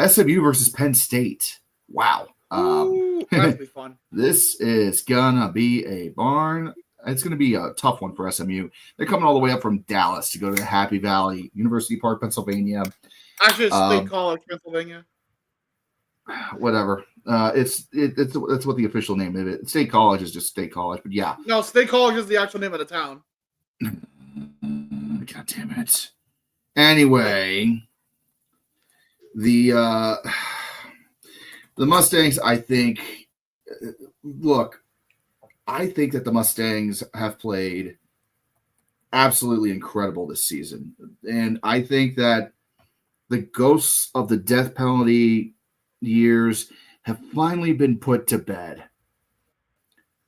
SMU versus Penn State. Wow. That'll be fun. This is gonna be a barn. It's gonna be a tough one for SMU. They're coming all the way up from Dallas to go to the Happy Valley, University Park, Pennsylvania. Actually, State College, Pennsylvania. Whatever. It's what the official name of it. State College is just State College, but yeah. No, State College is the actual name of the town. God damn it. Anyway, the Mustangs, I think that the Mustangs have played absolutely incredible this season. And I think that the ghosts of the death penalty years have finally been put to bed.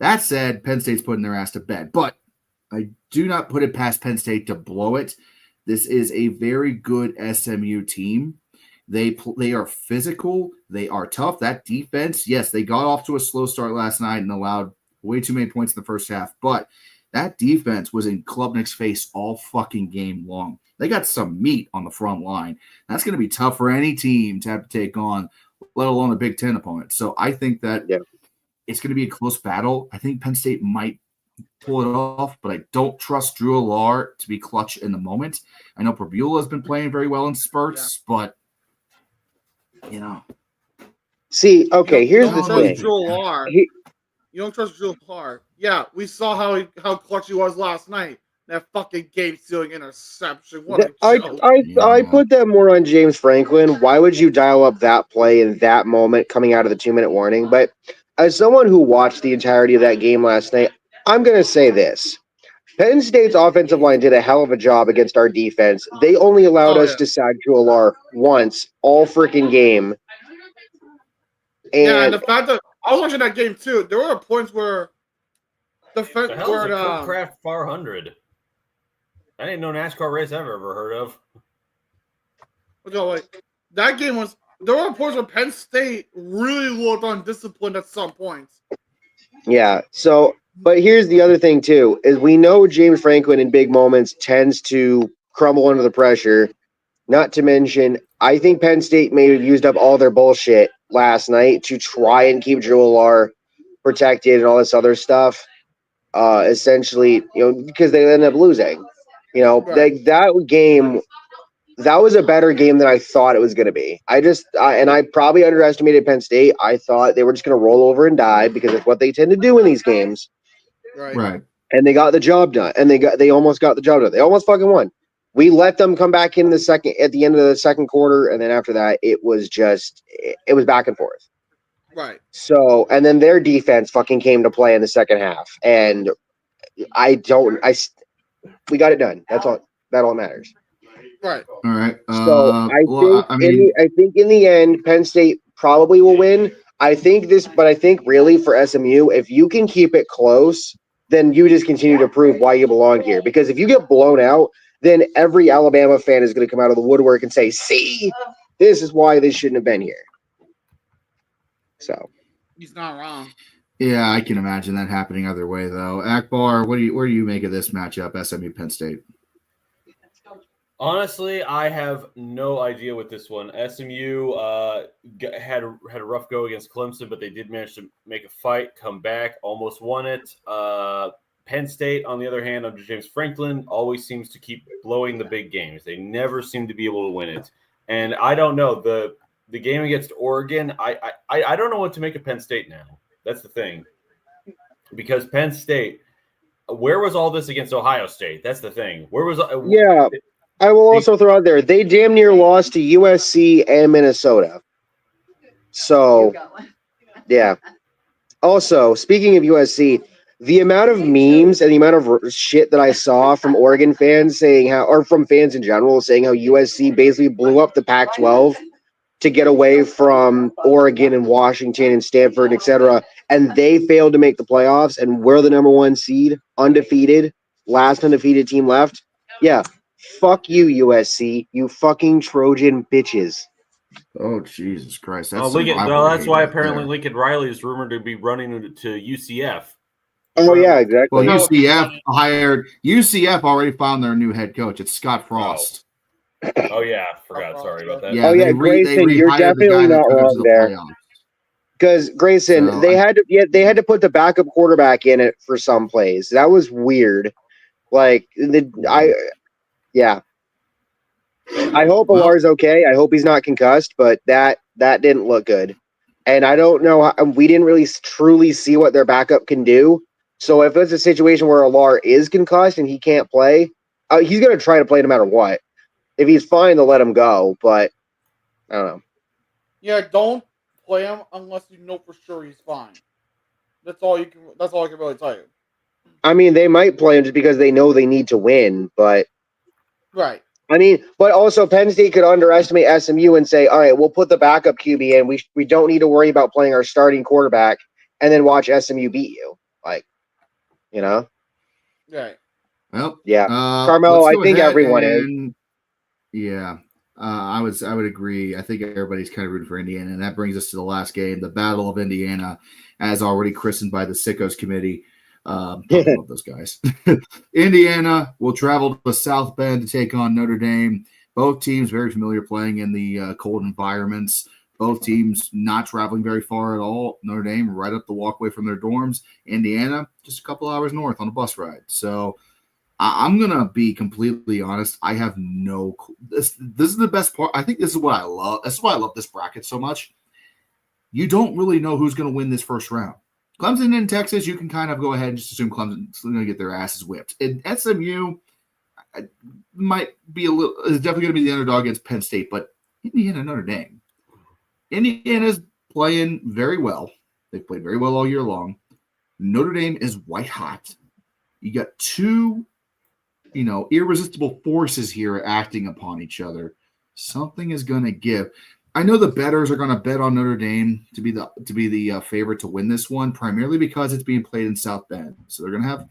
That said, Penn State's putting their ass to bed, but I do not put it past Penn State to blow it. This is a very good SMU team. They are physical. They are tough. That defense, yes, they got off to a slow start last night and allowed way too many points in the first half, but that defense was in Klubnik's face all fucking game long. They got some meat on the front line. That's going to be tough for any team to have to take on, let alone a Big Ten opponent. So I think that it's going to be a close battle. I think Penn State might pull it off, but I don't trust Drew Allard to be clutch in the moment. I know Prbula has been playing very well in spurts, but See, okay, here's the thing. Drew Allard. You don't trust Drew Allard. Yeah, we saw how clutch he was last night. That fucking game-stealing interception. I put that more on James Franklin. Why would you dial up that play in that moment coming out of the 2-minute warning? But as someone who watched the entirety of that game last night, I'm going to say this. Penn State's offensive line did a hell of a job against our defense. They only allowed us to sack Drew Allard once all freaking game. And the fact that I was watching that game too, there were points where the hell is a Craft 400? That ain't no NASCAR race I've ever heard of. that game was. There were reports where Penn State really looked undisciplined at some points. Yeah. So, but here's the other thing too: is we know James Franklin in big moments tends to crumble under the pressure. Not to mention, I think Penn State may have used up all their bullshit last night to try and keep Drew Allar protected and all this other stuff. Essentially, because they ended up losing. That game, that was a better game than I thought it was going to be. I probably underestimated Penn State. I thought they were just going to roll over and die because it's what they tend to do in these games. Right. And they got the job done. And they almost got the job done. They almost fucking won. We let them come back in at the end of the second quarter, and then after that, it was back and forth. Right. So, and then their defense fucking came to play in the second half, and we got it done. That's all. That all matters. Right. All right. So I think in the end, Penn State probably will win. I think really for SMU, if you can keep it close, then you just continue to prove why you belong here. Because if you get blown out, then every Alabama fan is going to come out of the woodwork and say, "See, this is why they shouldn't have been here." So he's not wrong. Yeah, I can imagine that happening either way, though. Akbar, what do you make of this matchup, SMU Penn State? Honestly, I have no idea with this one. SMU had a rough go against Clemson, but they did manage to make a fight, come back, almost won it. Penn State, on the other hand, under James Franklin, always seems to keep blowing the big games. They never seem to be able to win it. And I don't know, the game against Oregon, I don't know what to make of Penn State now. That's the thing. Because Penn State, where was all this against Ohio State? That's the thing. Where was I will also throw out there, they damn near lost to USC and Minnesota. So, yeah. Also, speaking of USC, the amount of memes and the amount of shit that I saw from Oregon fans or from fans in general, saying how USC basically blew up the Pac-12 to get away from Oregon and Washington and Stanford, etc., and they failed to make the playoffs, and we're the number one seed, undefeated, last undefeated team left. Yeah. Fuck you, USC, you fucking Trojan bitches. Oh, Jesus Christ. That's why apparently Lincoln Riley is rumored to be running to UCF. Oh, yeah, exactly. Well, UCF already found their new head coach. It's Scott Frost. Oh, yeah. Forgot. Sorry about that. Yeah, Grayson, you're definitely not wrong there. Because, Grayson, they had to put the backup quarterback in it for some plays. That was weird. Yeah. I hope Allar's okay. I hope he's not concussed, but that didn't look good. And I don't know. We didn't really truly see what their backup can do. So if it's a situation where Allar is concussed and he can't play, he's going to try to play no matter what. If he's fine, they'll let him go. But I don't know. Yeah, don't play him unless you know for sure he's fine. That's all I can really tell you. I mean, they might play him just because they know they need to win, but. Right. I mean, but also Penn State could underestimate SMU and say, all right, we'll put the backup QB in. We don't need to worry about playing our starting quarterback and then watch SMU beat you. Right. Well, yeah. Carmelo, I think everyone is. Yeah. I would agree. I think everybody's kind of rooting for Indiana. And that brings us to the last game, the Battle of Indiana, as already christened by the Sickos Committee. I love those guys. Indiana will travel to South Bend to take on Notre Dame. Both teams very familiar playing in the cold environments. Both teams not traveling very far at all. Notre Dame right up the walkway from their dorms. Indiana just a couple hours north on a bus ride. So I'm going to be completely honest. I have no clue. This is the best part. I think this is what I love. That's why I love this bracket so much. You don't really know who's going to win this first round. Clemson and Texas, you can kind of go ahead and just assume Clemson's going to get their asses whipped. And SMU might be is definitely going to be the underdog against Penn State, but Indiana, Notre Dame. Indiana's playing very well. They've played very well all year long. Notre Dame is white hot. You got two, irresistible forces here acting upon each other. Something is going to give. I know the bettors are going to bet on Notre Dame to be the favorite to win this one, primarily because it's being played in South Bend. So they're going to have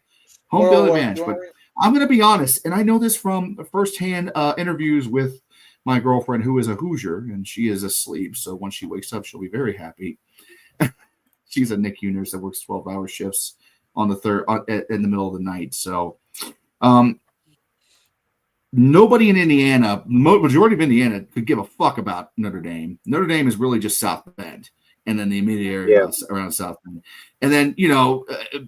home field advantage. But I'm going to be honest, and I know this from firsthand interviews with my girlfriend, who is a Hoosier, and she is asleep. So when she wakes up, she'll be very happy. She's a NICU nurse that works 12-hour shifts on the in the middle of the night. So nobody in Indiana, majority of Indiana, could give a fuck about Notre Dame. Notre Dame is really just South Bend and then the immediate area around South Bend. And then,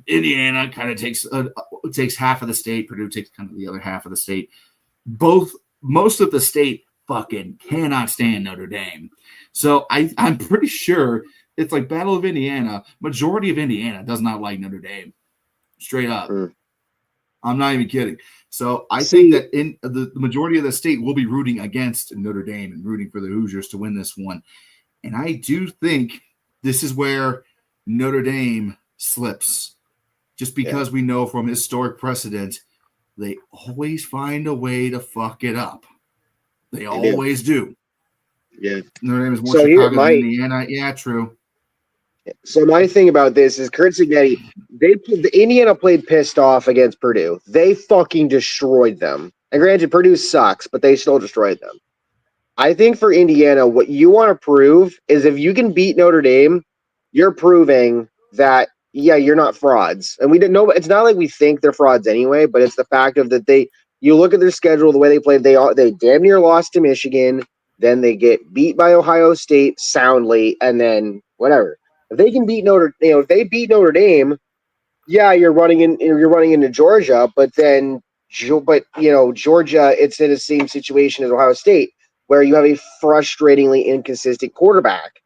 Indiana kind of takes half of the state. Purdue takes kind of the other half of the state. Most of the state fucking cannot stand Notre Dame. So I'm pretty sure it's like Battle of Indiana. Majority of Indiana does not like Notre Dame. Straight up. I'm not even kidding. So I think that in the majority of the state will be rooting against Notre Dame and rooting for the Hoosiers to win this one. And I do think this is where Notre Dame slips. Just because we know from historic precedent, they always find a way to fuck it up. They always do. Yeah. Notre Dame is more Chicago than Indiana. Yeah, true. So my thing about this is Curt Cignetti, the Indiana played pissed off against Purdue. They fucking destroyed them. And granted, Purdue sucks, but they still destroyed them. I think for Indiana, what you want to prove is if you can beat Notre Dame, you're proving that, you're not frauds. And we didn't know, it's not like we think they're frauds anyway, but it's the fact of that you look at their schedule, the way they played, they damn near lost to Michigan, then they get beat by Ohio State soundly, and then whatever. If they can beat if they beat Notre Dame, you're running into Georgia, but Georgia, it's in the same situation as Ohio State, where you have a frustratingly inconsistent quarterback.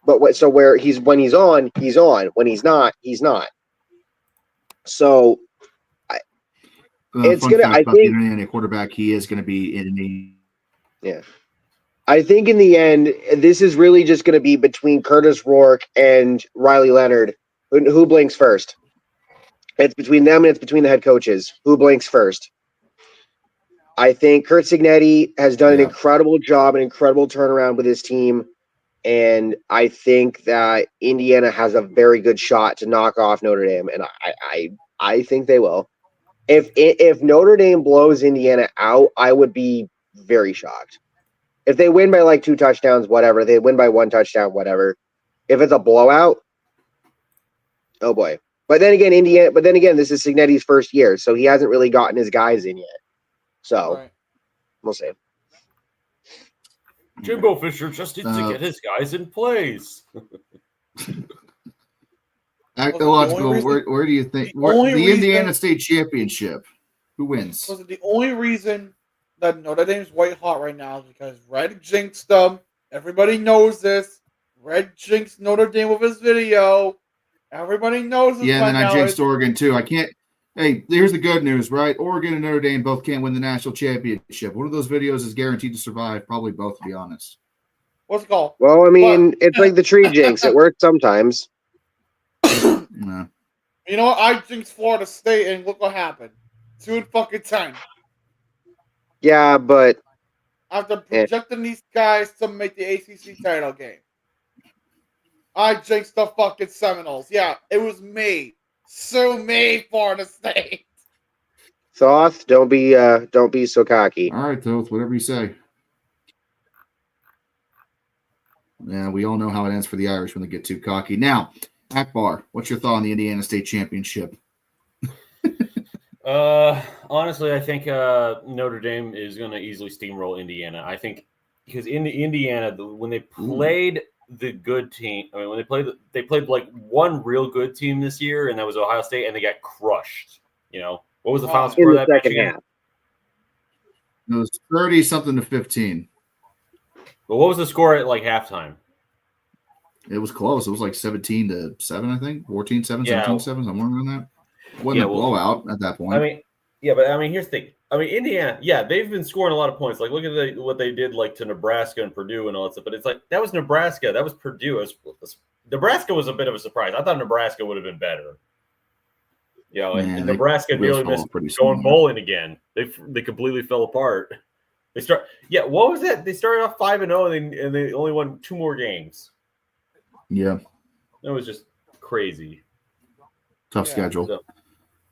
But when he's on, he's on. When he's not, he's not. So it's gonna. I think the quarterback he is going to be in the. Yeah. I think in the end, this is really just going to be between Curtis Rourke and Riley Leonard. Who blinks first? It's between them and it's between the head coaches. Who blinks first? I think Curt Cignetti has done an incredible job, an incredible turnaround with his team. And I think that Indiana has a very good shot to knock off Notre Dame. And I think they will. If Notre Dame blows Indiana out, I would be very shocked. If they win by like 2 touchdowns, whatever. They win by 1 touchdown, whatever. If it's a blowout, oh boy. But then again, this is Cignetti's first year, so he hasn't really gotten his guys in yet. So we'll see. Jimbo Fisher just needs to get his guys in place. Actological, where do you think the Indiana State Championship? Who wins? The only reason that Notre Dame's white hot right now is because Red jinxed them. Everybody knows this. Red jinxed Notre Dame with his video. Everybody knows this. Yeah, and then I jinxed Oregon too. I can't. Hey, here's the good news, right? Oregon and Notre Dame both can't win the national championship. One of those videos is guaranteed to survive. Probably both, to be honest. What's it called? Well, I mean, it's like the tree jinx. It works sometimes. No. You know what? I jinxed Florida State, and look what happened. 2-10. Yeah, but after projecting these guys to make the ACC title game, I jinxed the fucking Seminoles. Yeah, it was me. Sue me, Florida State. Thoth, don't be so cocky. All right, Thoth, whatever you say. Yeah, we all know how it ends for the Irish when they get too cocky. Now, Akbar, what's your thought on the Indiana State Championship? Honestly, I think Notre Dame is going to easily steamroll Indiana. I think because in Indiana, when they played the good team, I mean, when they played like one real good team this year, and that was Ohio State, and they got crushed. What was the final score of that second half? It was 30-something to 15. But what was the score at like halftime? It was close. It was like 17-7, I think. 14-7, 17-7, somewhere around that. It wasn't a blowout at that point. I mean, here's the thing. I mean, Indiana, they've been scoring a lot of points. Like, look at what they did like to Nebraska and Purdue and all that stuff. But it's like, that was Nebraska. That was Purdue. Nebraska was a bit of a surprise. I thought Nebraska would have been better. And Nebraska nearly missed going bowling again. They completely fell apart. What was that? They started off 5-0 and they only won 2 more games. Yeah. That was just crazy. Tough schedule. So,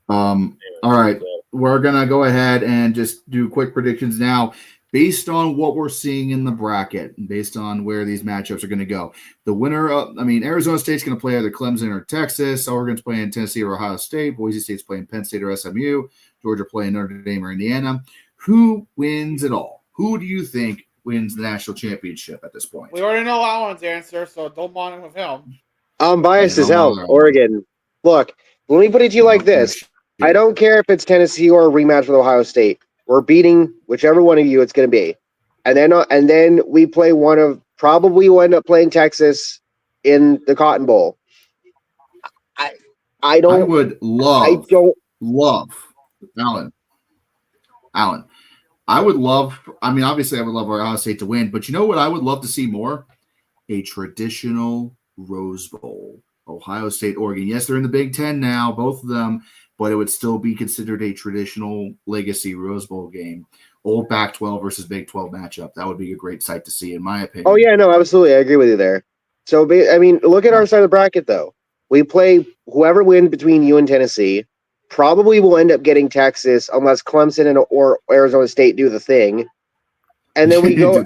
all right. We're going to go ahead and just do quick predictions now. based on what we're seeing in the bracket, and based on where these matchups are going to go, the winner of, Arizona State's going to play either Clemson or Texas. Oregon's playing Tennessee or Ohio State. Boise State's playing Penn State or SMU. Georgia playing Notre Dame or Indiana. Who wins it all? Who do you think wins the national championship at this point? We already know Alan's answer, so don't bother with him. I'm biased as hell. Oregon. Look, let me put it to you like this. I don't care if it's Tennessee or a rematch with Ohio State. We're beating whichever one of you it's going to be. And then we play probably we'll end up playing Texas in the Cotton Bowl. I would love, Alan. I would love, obviously I would love Ohio State to win, but you know what I would love to see more? A traditional Rose Bowl. Ohio State, Oregon. Yes, they're in the Big Ten now, both of them, but it would still be considered a traditional legacy Rose Bowl game. Old Pac-12 versus Big 12 matchup. That would be a great sight to see, in my opinion. Oh, yeah, no, absolutely. I agree with you there. So, look at our side of the bracket, though. We play whoever wins between you and Tennessee. Probably will end up getting Texas unless Clemson or Arizona State do the thing. And then we go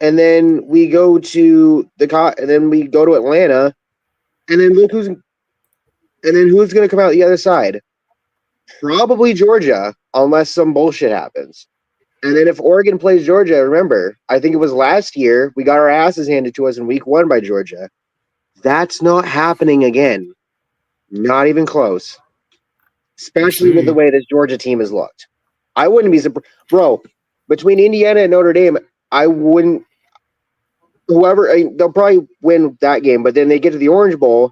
and then we go to Atlanta. And then who's going to come out the other side? Probably Georgia, unless some bullshit happens. And then if Oregon plays Georgia, remember, I think it was last year, we got our asses handed to us in week 1 by Georgia. That's not happening again. Not even close. Especially with the way this Georgia team has looked. I wouldn't be surprised. Bro, between Indiana and Notre Dame, I wouldn't. They'll probably win that game, but then they get to the Orange Bowl.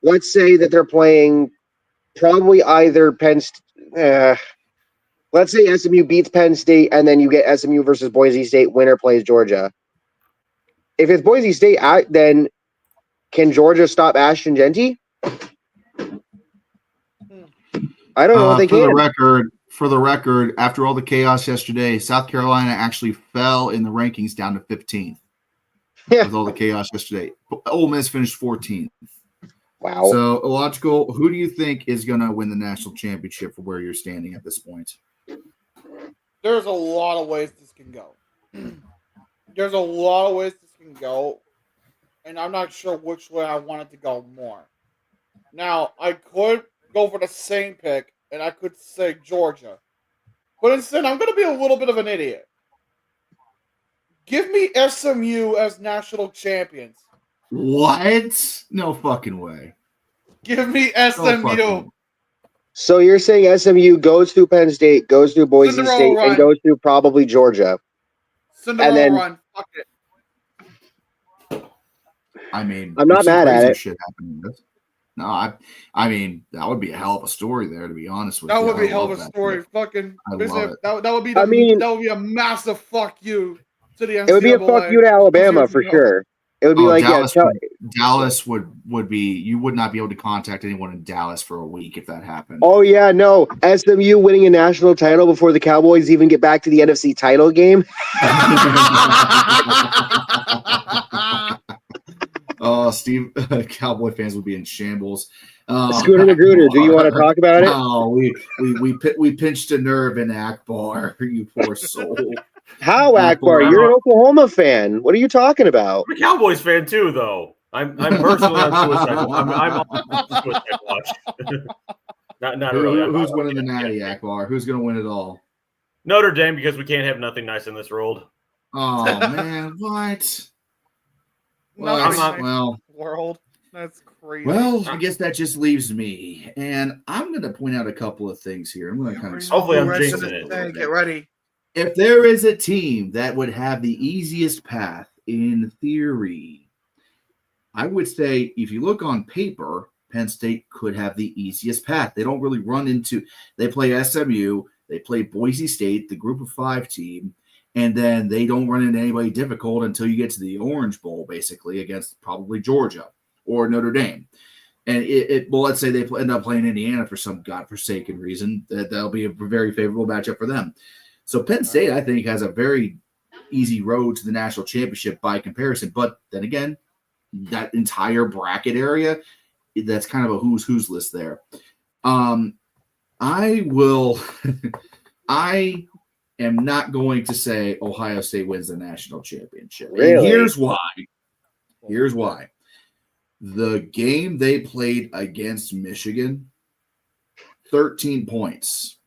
Let's say that they're playing probably either let's say SMU beats Penn State, and then you get SMU versus Boise State. Winner plays Georgia. If it's Boise State, then can Georgia stop Ashton Genty? I don't know if they can. For the record, after all the chaos yesterday, South Carolina actually fell in the rankings down to 15th. Yeah. With all the chaos yesterday. Ole Miss finished 14th. Wow. So, Illogical, who do you think is going to win the national championship for where you're standing at this point? There's a lot of ways this can go. And I'm not sure which way I want it to go more. Now, I could go for the same pick, and I could say Georgia. But instead, I'm going to be a little bit of an idiot. Give me SMU as national champions. What? No fucking way. Give me SMU. No. So you're saying SMU goes through Penn State, goes through Boise State, and goes through probably Georgia. Cinderella run. Fuck it. I'm not mad at it. Shit happening. No, that would be a hell of a story there, to be honest with you. That would be a hell of a story. Fucking, that would be a massive fuck you to the NCAA. It would be a fuck you to Alabama for sure. It would be Dallas would be. You would not be able to contact anyone in Dallas for a week if that happened. Oh yeah, no. SMU winning a national title before the Cowboys even get back to the NFC title game. Oh, Steve, Cowboy fans would be in shambles. Scooter Magruder, do you want to talk about it? Oh, we pinched a nerve in Akbar. You poor soul. How, Akbar? You're an Oklahoma fan. What are you talking about? I'm a Cowboys fan too, though. I'm personally on suicide. I'm on suicide watch. not really. Who's winning the Natty, Akbar? Who's going to win it all? Notre Dame, because we can't have nothing nice in this world. Oh man, what? World. That's crazy. Well, I guess that just leaves me, and I'm going to point out a couple of things here. I'm going to kind of hopefully I'm jinxing it. Get ready. If there is a team that would have the easiest path in theory, I would say if you look on paper, Penn State could have the easiest path. They don't really run into – they play SMU, they play Boise State, the group of 5 team, and then they don't run into anybody difficult until you get to the Orange Bowl, basically, against probably Georgia or Notre Dame. And let's say they end up playing Indiana for some godforsaken reason. That'll be a very favorable matchup for them. So Penn State, I think, has a very easy road to the national championship by comparison. But then again, that entire bracket area, that's kind of a who's list there. I am not going to say Ohio State wins the national championship. Really? And here's why. Here's why. The game they played against Michigan, 13 points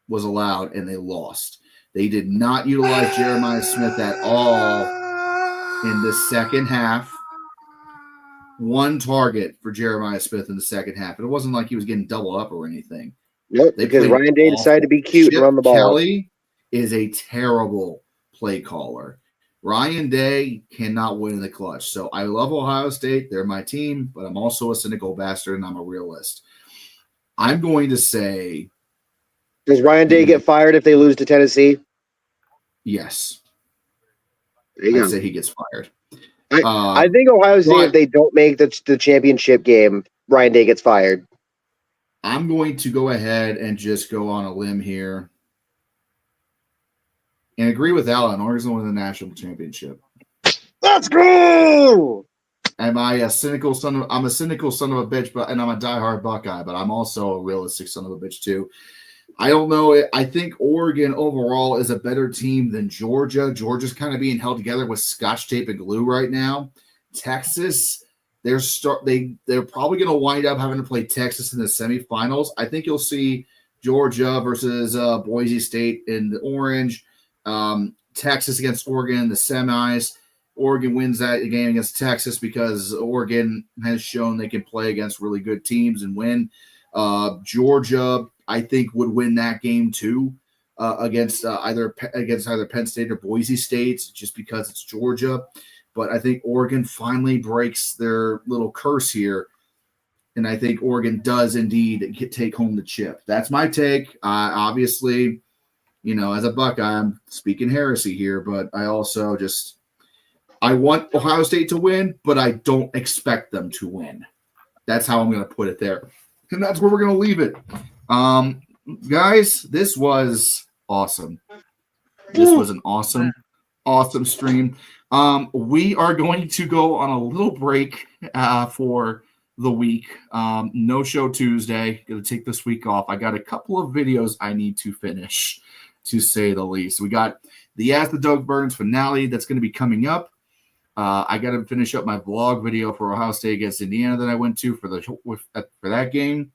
was allowed, and they lost. They did not utilize Jeremiah Smith at all in the second half. One target for Jeremiah Smith in the second half. And it wasn't like he was getting doubled up or anything. Nope, because Ryan Day decided to be cute and run the ball. Kelly is a terrible play caller. Ryan Day cannot win in the clutch. So I love Ohio State. They're my team, but I'm also a cynical bastard and I'm a realist. I'm going to say. Does Ryan Day get fired if they lose to Tennessee? Yes. There you I'd go. say he gets fired. I think Ohio State, if they don't make the championship game, Ryan Day gets fired. I'm going to go ahead and just go on a limb here and agree with Alan. Oregon's going to win the national championship. Let's go! Am I a cynical son of? I'm a cynical son of a bitch, and I'm a diehard Buckeye, but I'm also a realistic son of a bitch too. I don't know. I think Oregon overall is a better team than Georgia. Georgia's kind of being held together with scotch tape and glue right now. Texas, they're probably going to wind up having to play Texas in the semifinals. I think you'll see Georgia versus Boise State in the orange. Texas against Oregon in the semis. Oregon wins that game against Texas because Oregon has shown they can play against really good teams and win. Georgia, I think, would win that game too against either Penn State or Boise State, just because it's Georgia. But I think Oregon finally breaks their little curse here, and I think Oregon does indeed take home the chip. That's my take. Obviously, as a Buckeye, I'm speaking heresy here, but I also I want Ohio State to win, but I don't expect them to win. That's how I'm going to put it there. And that's where we're going to leave it. Guys, this was awesome. This was an awesome stream. We are going to go on a little break for the week. No show Tuesday. Going to take this week off. I got a couple of videos I need to finish, to say the least. We got the Ask the Doug Burns finale that's going to be coming up. I got to finish up my vlog video for Ohio State against Indiana that I went to for that game.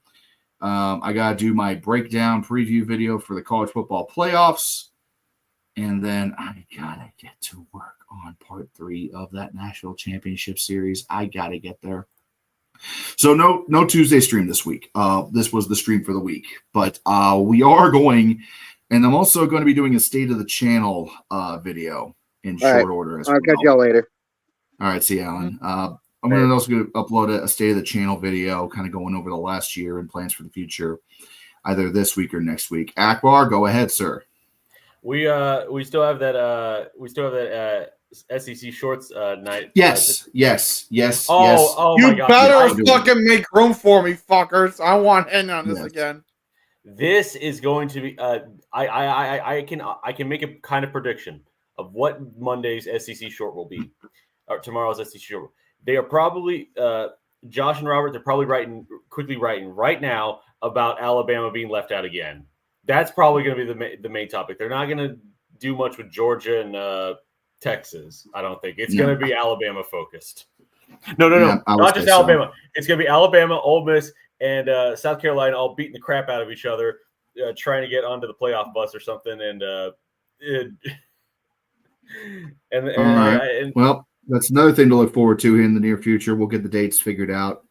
I got to do my breakdown preview video for the college football playoffs. And then I got to get to work on part 3 of that national championship series. I got to get there. So no Tuesday stream this week. This was the stream for the week. But we are going, and I'm also going to be doing a state of the channel video in short order. I'll catch y'all later. All right, see you, Alan. I'm also going to upload a state of the channel video, kind of going over the last year and plans for the future, either this week or next week. Akbar, go ahead, sir. We still have that SEC Shorts night. Yes. Oh you my God! better fucking make room for me, fuckers. I want in on this again. This is going to be. I can make a kind of prediction of what Monday's SEC Short will be, or tomorrow's SEC Short. They are probably Josh and Robert. They're probably quickly writing right now about Alabama being left out again. That's probably going to be the main topic. They're not going to do much with Georgia and Texas. I don't think it's going to be Alabama focused. No, not just Alabama. So. It's going to be Alabama, Ole Miss, and South Carolina all beating the crap out of each other, trying to get onto the playoff bus or something. Well, that's another thing to look forward to in the near future. We'll get the dates figured out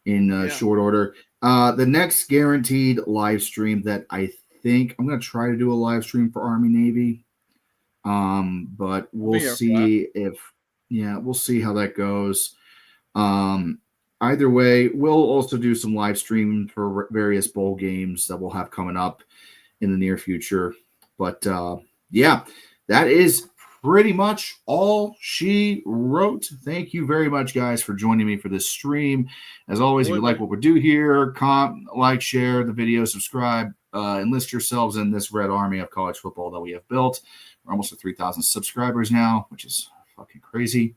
in short order. The next guaranteed live stream that I think I'm going to try to do a live stream for Army Navy. But we'll see we'll see how that goes. Either way, we'll also do some live streaming for various bowl games that we'll have coming up in the near future. But that is pretty much all she wrote. Thank you very much, guys, for joining me for this stream. As always, if you like what we do here, share the video, subscribe, enlist yourselves in this red army of college football that we have built. We're almost at 3,000 subscribers now, which is fucking crazy.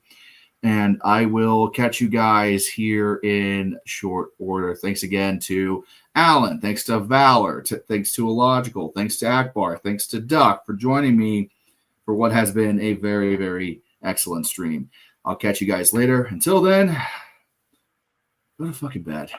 And I will catch you guys here in short order. Thanks again to Alan. Thanks to Valor. Thanks to Illogical. Thanks to Akbar. Thanks to Duck for joining me for what has been a very, very excellent stream. I'll catch you guys later. Until then, go to fucking bed.